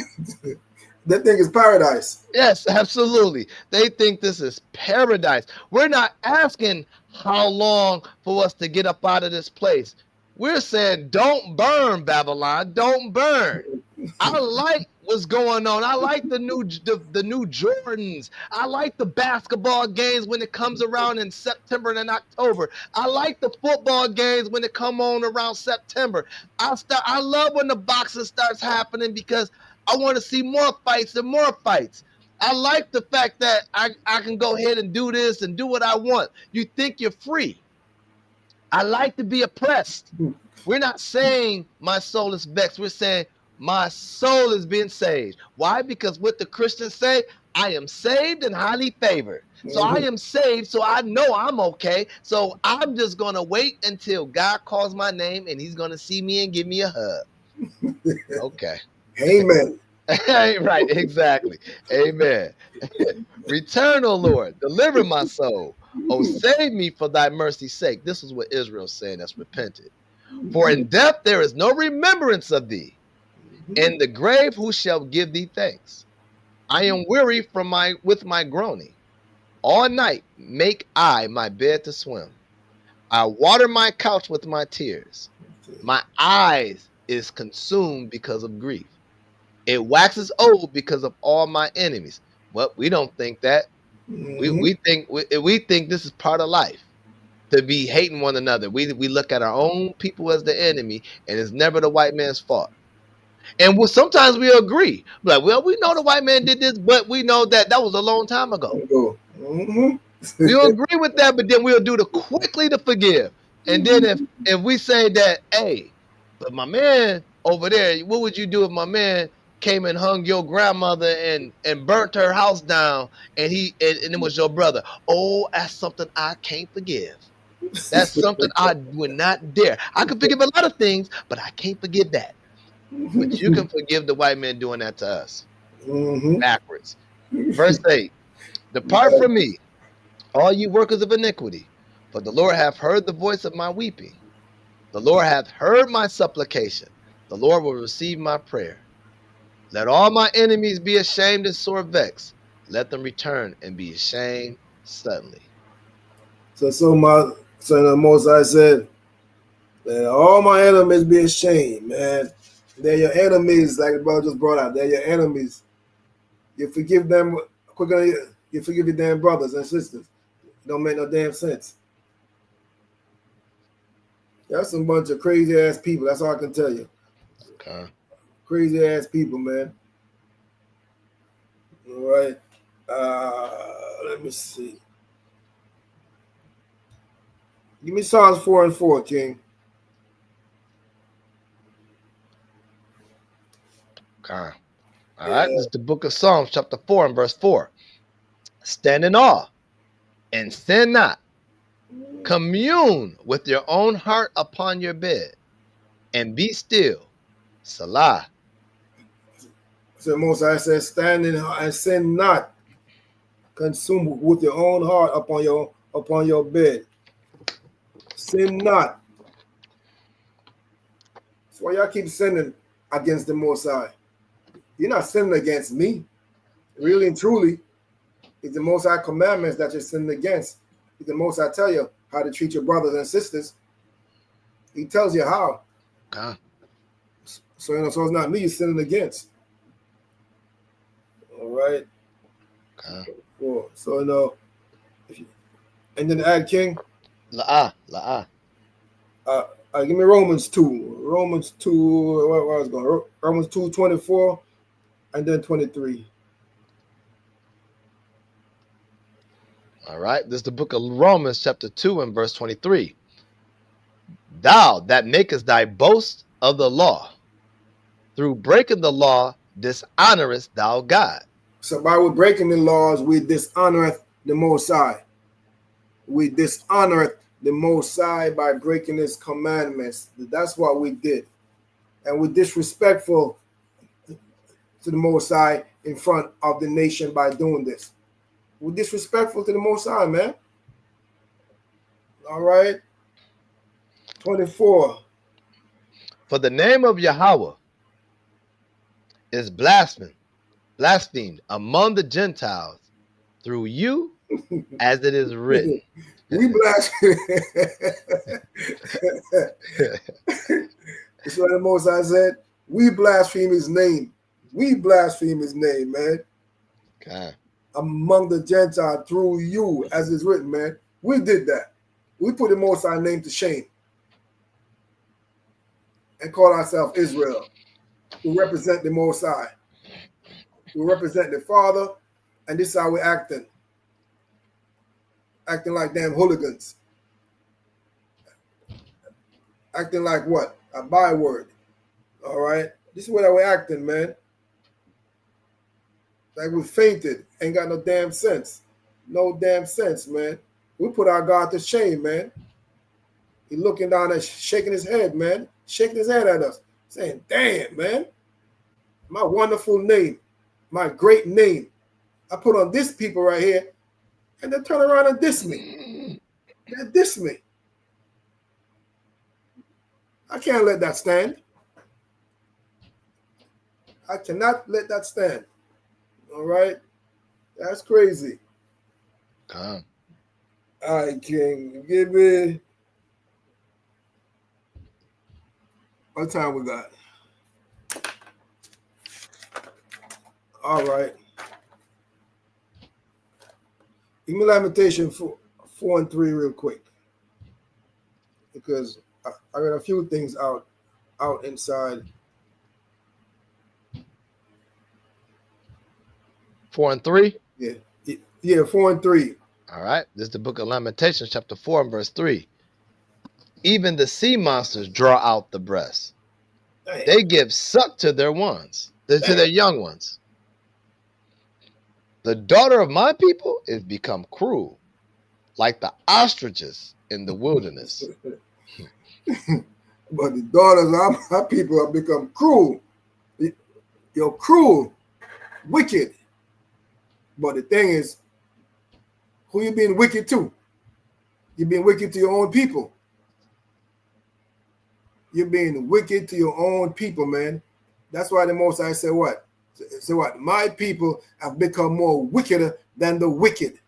That thing is paradise. Yes, absolutely. They think this is paradise. We're not asking how long for us to get up out of this place. We're saying, don't burn, Babylon. Don't burn. I like what's going on. I like the new Jordans. I like the basketball games when it comes around in September and October. I like the football games when it come on around September. I love when the boxing starts happening because I want to see more fights and more fights. I like the fact that I can go ahead and do this and do what I want. You think you're free. I like to be oppressed. We're not saying my soul is vexed. We're saying my soul is being saved. Why? Because what the Christians say, I am saved and highly favored. So I am saved, so I know I'm okay. So I'm just going to wait until God calls my name and he's going to see me and give me a hug. Okay. Amen. Right, exactly. Amen. Return, O Lord, deliver my soul. Oh, save me for thy mercy's sake. This is what Israel's saying that's repented. For in death there is no remembrance of thee. In the grave who shall give thee thanks? I am weary with my groaning. All night make I my bed to swim. I water my couch with my tears. My eyes is consumed because of grief. It waxes old because of all my enemies. Well, we don't think that. We think this is part of life, to be hating one another. We look at our own people as the enemy, and it's never the white man's fault. And sometimes we agree, like, well, we know the white man did this, but we know that was a long time ago. We'll agree with that, but then we'll do the quickly to forgive. And then if we say that, hey, but my man over there, what would you do if my man came and hung your grandmother and burnt her house down, and it was your brother? Oh, that's something I can't forgive. That's something I would not dare. I can forgive a lot of things, but I can't forgive that. But you can forgive the white man doing that to us. Backwards. Verse 8. Depart from me, all you workers of iniquity, for the Lord hath heard the voice of my weeping. The Lord hath heard my supplication. The Lord will receive my prayer. Let all my enemies be ashamed and sore vexed. Let them return and be ashamed suddenly. So the Most High said, let all my enemies be ashamed, man. They're your enemies, like the brother just brought out. They're your enemies. You forgive them quicker than you forgive your damn brothers and sisters. It don't make no damn sense. That's some bunch of crazy ass people. That's all I can tell you. Okay. Crazy ass people, man. All right. Let me see. Give me Psalms 4 and 4, King. Okay. All right. This is the book of Psalms, chapter 4 and verse 4. Stand in awe and sin not. Commune with your own heart upon your bed and be still. Salah. So the Most High says, stand in and sin not. Consume with your own heart upon your bed. Sin not. That's why y'all keep sinning against the Most High. You're not sinning against me. Really and truly, it's the Most High commandments that you're sinning against. It's the Most High tell you how to treat your brothers and sisters. He tells you how. Okay. So it's not me you're sinning against. All right. Okay. Cool. So and then add King. La'ah. Give me Romans 2. Romans 2, where I was going? Romans 2, 24, and then 23. All right. This is the book of Romans, chapter 2, and verse 23. Thou that makest thy boast of the law, through breaking the law, dishonorest thou God. So by breaking the laws, we dishonoreth the Most High. We dishonoreth the Most High by breaking his commandments. That's what we did. And we're disrespectful to the Most High in front of the nation by doing this. We're disrespectful to the Most High, man. All right. 24. For the name of Yahweh is blasphemed among the Gentiles through you, as it is written. We blaspheme. That's what the Most High said. We blaspheme his name. We blaspheme his name, man. Okay. Among the Gentiles through you, as it's written, man. We did that. We put the Most High name to shame and call ourselves Israel. We represent the Most High. We represent the Father, and this is how we're acting. Acting like damn hooligans. Acting like what? A byword. All right? This is what we're acting, man. Like we fainted. Ain't got no damn sense. No damn sense, man. We put our God to shame, man. He looking down and shaking his head, man. Shaking his head at us. Saying, damn, man. My wonderful name. My great name. I put on this people right here. and they turn around and diss me. They diss me. I can't let that stand. I cannot let that stand. All right? That's crazy. All right, King. Give me. What time we got? All right. Give me Lamentation 4 and 3 real quick. Because I got a few things out inside. 4 and 3? Yeah, 4 and 3. All right. This is the book of Lamentations, chapter 4 and verse 3. Even the sea monsters draw out the breast. Damn. They give suck to their young ones. The daughter of my people is become cruel, like the ostriches in the wilderness. But the daughters of my people have become cruel. You're cruel, wicked. But the thing is, who you being wicked to? You're being wicked to your own people. You're being wicked to your own people, man. That's why the Most High said what? Say what? My people have become more wickeder than the wicked.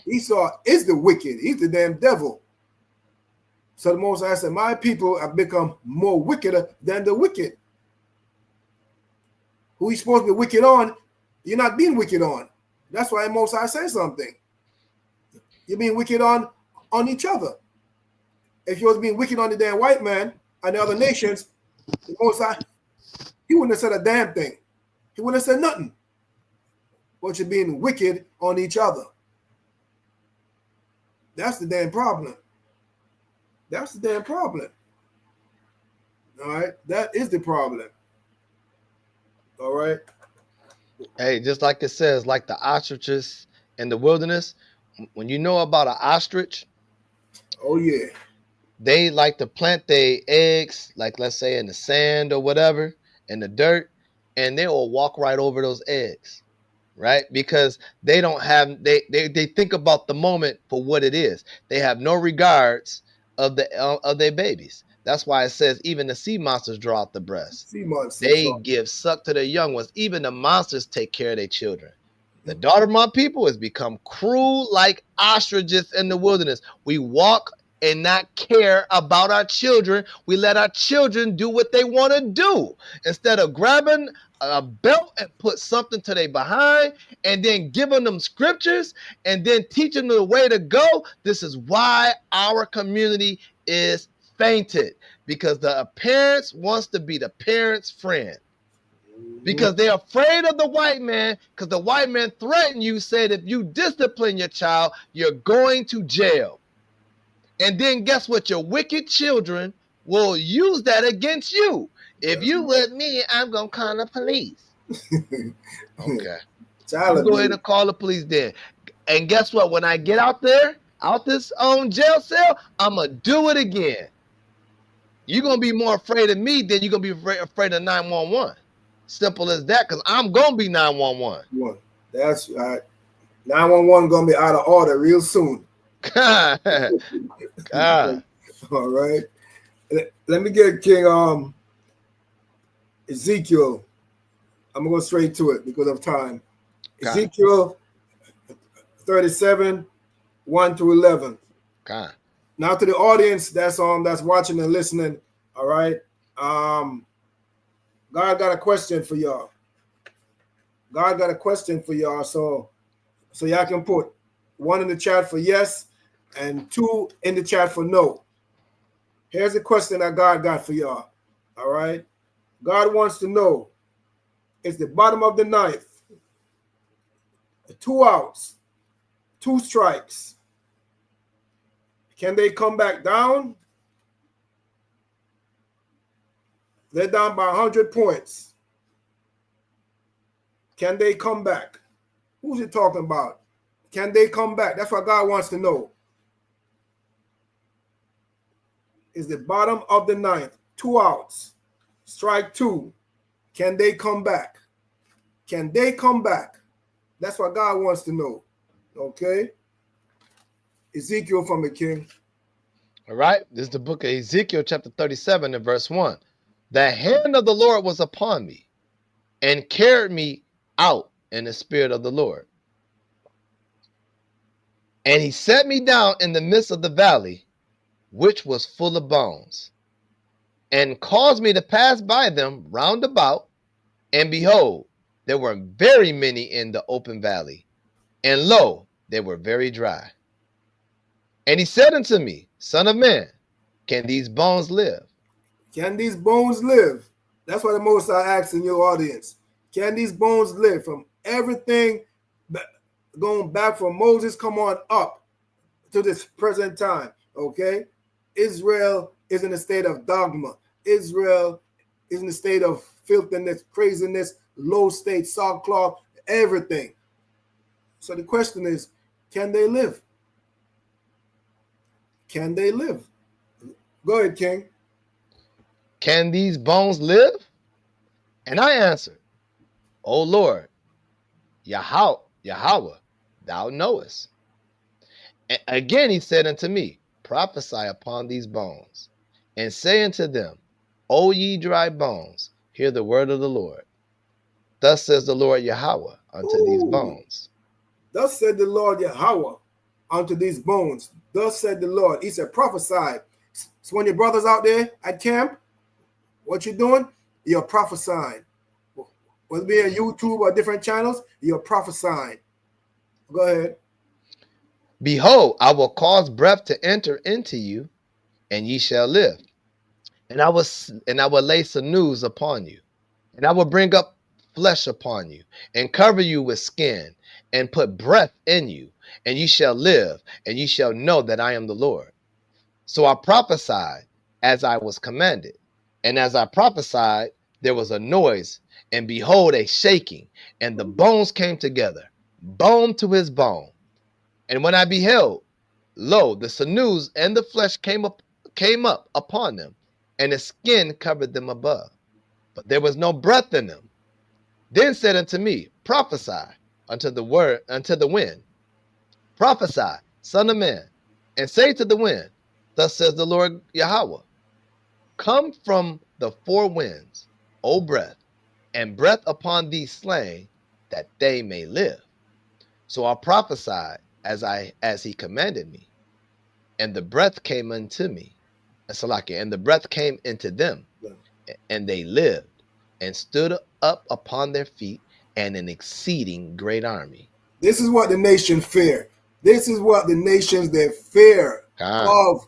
Esau is the wicked. He's the damn devil. So the Most High said, my people have become more wickeder than the wicked. Who he's supposed to be wicked on, you're not being wicked on. That's why the Most High says something. You're being wicked on each other. If you was being wicked on the damn white man and the other nations, the Most High, he wouldn't have said a damn thing. He wouldn't have said nothing. But you're being wicked on each other. That's the damn problem. That's the damn problem. All right? That is the problem. All right? Hey, just like it says, like the ostriches in the wilderness, when you know about an ostrich, oh yeah, they like to plant their eggs, like let's say in the sand or whatever, in the dirt, and they will walk right over those eggs, right? Because they don't have they think about the moment for what it is. They have no regards of their babies. That's why it says even the sea monsters draw out the breast. sea monsters. They give suck to their young ones. Even the monsters take care of their children. The daughter of my people has become cruel like ostriches in the wilderness. We walk and not care about our children. We let our children do what they want to do. Instead of grabbing a belt and put something to their behind and then giving them scriptures and then teaching them the way to go. This is why our community is fainted, because the parents wants to be the parents' friend. Because they're afraid of the white man, because the white man threatened you, said if you discipline your child, you're going to jail. And then guess what? Your wicked children will use that against you. If you with me, I'm going to call the police. Okay. You go ahead and call the police then. And guess what? When I get out there, out this jail cell, I'm going to do it again. You're going to be more afraid of me than you're going to be afraid of 911. Simple as that, because I'm going to be 911. That's right. 911 going to be out of order real soon. God. All right. Let me get King Ezekiel. I'm going to go straight to it because of time. God. Ezekiel 37, 1 through 11. God. Now to the audience that's watching and listening, all right. God got a question for y'all. God got a question for y'all, so y'all can put 1 in the chat for yes and 2 in the chat for no. Here's a question that God got for y'all. All right. God wants to know, is the bottom of the knife, 2 outs, 2 strikes, can they come back down? They're down by 100 points. Can they come back? Who's it talking about? Can they come back? That's what God wants to know. Is the bottom of the ninth, 2 outs, strike 2. Can they come back? Can they come back? That's what God wants to know. Okay. Ezekiel from the king. All right. This is the book of Ezekiel, chapter 37, and verse 1. The hand of the Lord was upon me and carried me out in the spirit of the Lord. And he set me down in the midst of the valley, which was full of bones, and caused me to pass by them round about. And behold, there were very many in the open valley, and lo, they were very dry. And he said unto me, Son of man, can these bones live? Can these bones live? That's what the Most High asks in your audience. Can these bones live? From everything going back from Moses, come on up to this present time. Okay? Israel is in a state of dogma. Israel is in a state of filthiness, craziness, low state, sackcloth, everything. So the question is, can they live? Can they live? Go ahead, King. Can these bones live? And I answered, O Lord, Yahweh, thou knowest. And again he said unto me, Prophesy upon these bones, and say unto them, O ye dry bones, hear the word of the Lord. Thus says the Lord Yahweh unto these bones. Thus said the Lord Yahweh unto these bones. Thus said the Lord. He said, prophesy. So when your brothers out there at camp, what you doing? You're prophesying. Whether it be on YouTube or different channels, you're prophesying. Go ahead. Behold, I will cause breath to enter into you, and ye shall live. And I will lay sinews upon you, and I will bring up flesh upon you, and cover you with skin, and put breath in you, and ye shall live, and ye shall know that I am the Lord. So I prophesied as I was commanded, and as I prophesied, there was a noise, and behold, a shaking, and the bones came together, bone to his bone. And when I beheld, lo, the sinews and the flesh came up upon them, and the skin covered them above, but there was no breath in them. Then said unto me, Prophesy unto the wind. Prophesy, son of man, and say to the wind, Thus says the Lord Yahweh, Come from the four winds, O breath, and breath upon these slain, that they may live. So I prophesied as he commanded me, and the breath came unto me, and the breath came into them, and they lived, and stood up upon their feet, and an exceeding great army. This is what the nation fear. This is what the nations they fear of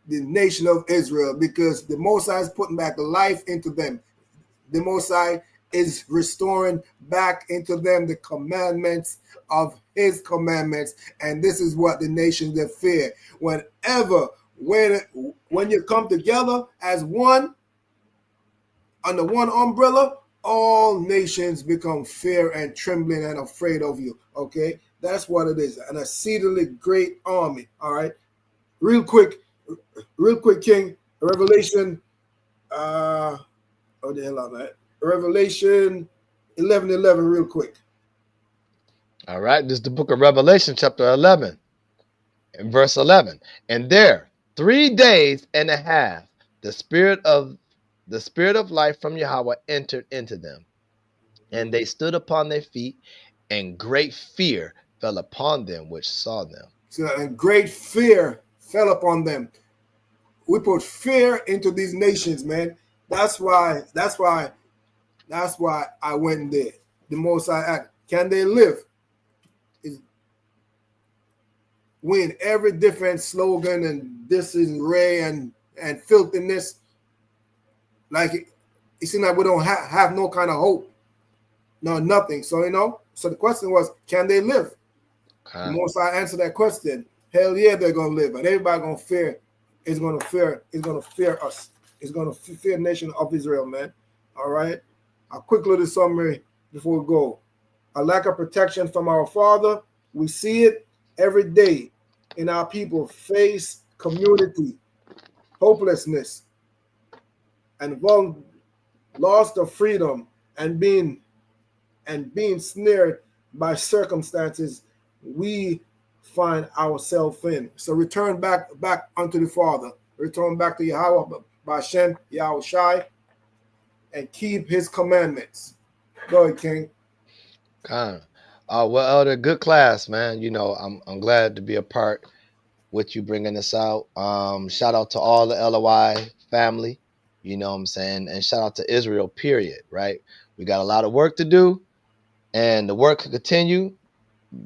the nation of Israel, because the Most High is putting back life into them. The Most High is restoring back into them the commandments of his commandments, and this is what the nations they fear. When you come together as one under one umbrella, all nations become fear and trembling and afraid of you. Okay, that's what it is. An exceedingly great army. All right, real quick, King. Revelation. Oh the hell am I? Revelation 11:11. Real quick. All right, this is the book of Revelation, chapter 11, and verse 11. And there 3 days and a half, the spirit of life from Yahweh entered into them, and they stood upon their feet, and great fear fell upon them which saw them. So, and great fear fell upon them. We put fear into these nations, man. That's why I went there. The Most High act. Can they live? Win every different slogan and this is Ray and filthiness. Like it seems like we don't have no kind of hope. No, nothing. So so the question was, can they live? The Most High answer that question. Hell yeah, they're gonna live, but everybody gonna fear. Is gonna fear us. It's gonna fear the nation of Israel, man. All right. A quick little summary before we go. A lack of protection from our Father. We see it every day in our people face community, hopelessness, and loss of freedom, and being snared by circumstances we find ourselves in. So return back unto the Father. Return back to Yahweh, Ba'Shem, Yahweh Shai, and keep his commandments. Go ahead, King. Well, Elder, good class, man. You know, I'm glad to be a part with you bringing this out. Shout out to all the LOI family, you know what I'm saying? And shout out to Israel, period, right? We got a lot of work to do, and the work can continue.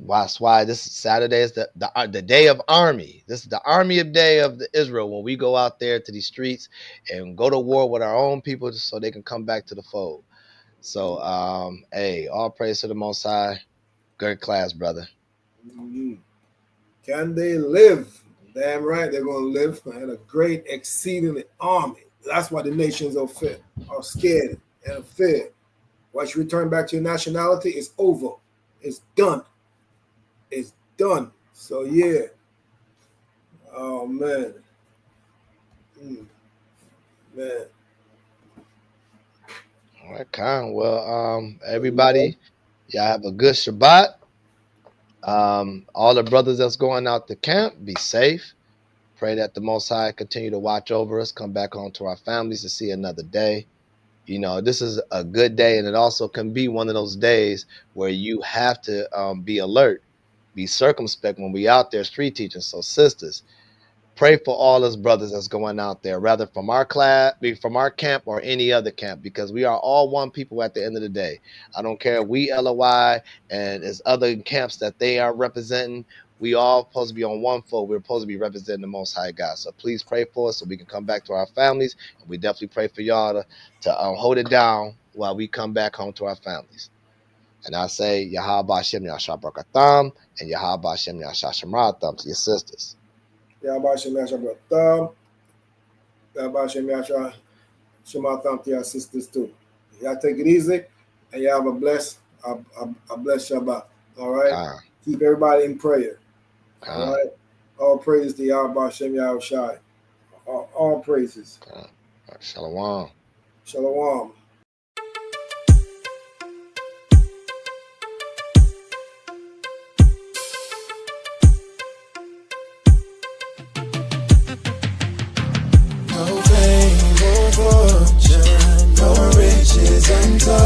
That's why this Saturday is the day of army. This is the army of day of the Israel, when we go out there to these streets and go to war with our own people so they can come back to the fold. So, hey, all praise to the Most High. Good class, brother. Mm-hmm. Can they live? Damn right they're going to live in a great exceedingly army. That's why the nations are scared and feared. Once you return back to your nationality, it's over. It's done. It's done. So yeah. Oh man. Man. All right, Khan. Well, everybody, y'all have a good Shabbat. All the brothers that's going out to camp, be safe. Pray that the Most High continue to watch over us, come back home to our families to see another day. You know, this is a good day, and it also can be one of those days where you have to be alert, be circumspect when we out there street teaching. So, sisters, pray for all us brothers that's going out there, rather from our class, from our camp, or any other camp, because we are all one people at the end of the day. I don't care if we LOI and there's other camps that they are representing. We all supposed to be on one fold. We're supposed to be representing the Most High God. So please pray for us so we can come back to our families. And we definitely pray for y'all to hold it down while we come back home to our families. And I say, Yahweh-Shem Yashah Barakatam and Yahweh-Shem Yashah Shemaratam to your sisters. Yahweh-Shem Yashah Barakatam. Yahweh-Shem Yashah Shemaratam to your sisters too. Y'all take it easy, and y'all have a blessed Shabbat. All right? Keep everybody in prayer. All right? All praises to Yahweh-Shem Yahweh Shai. All praises. Shalom. Shalom. No fame or fortune, no riches untold.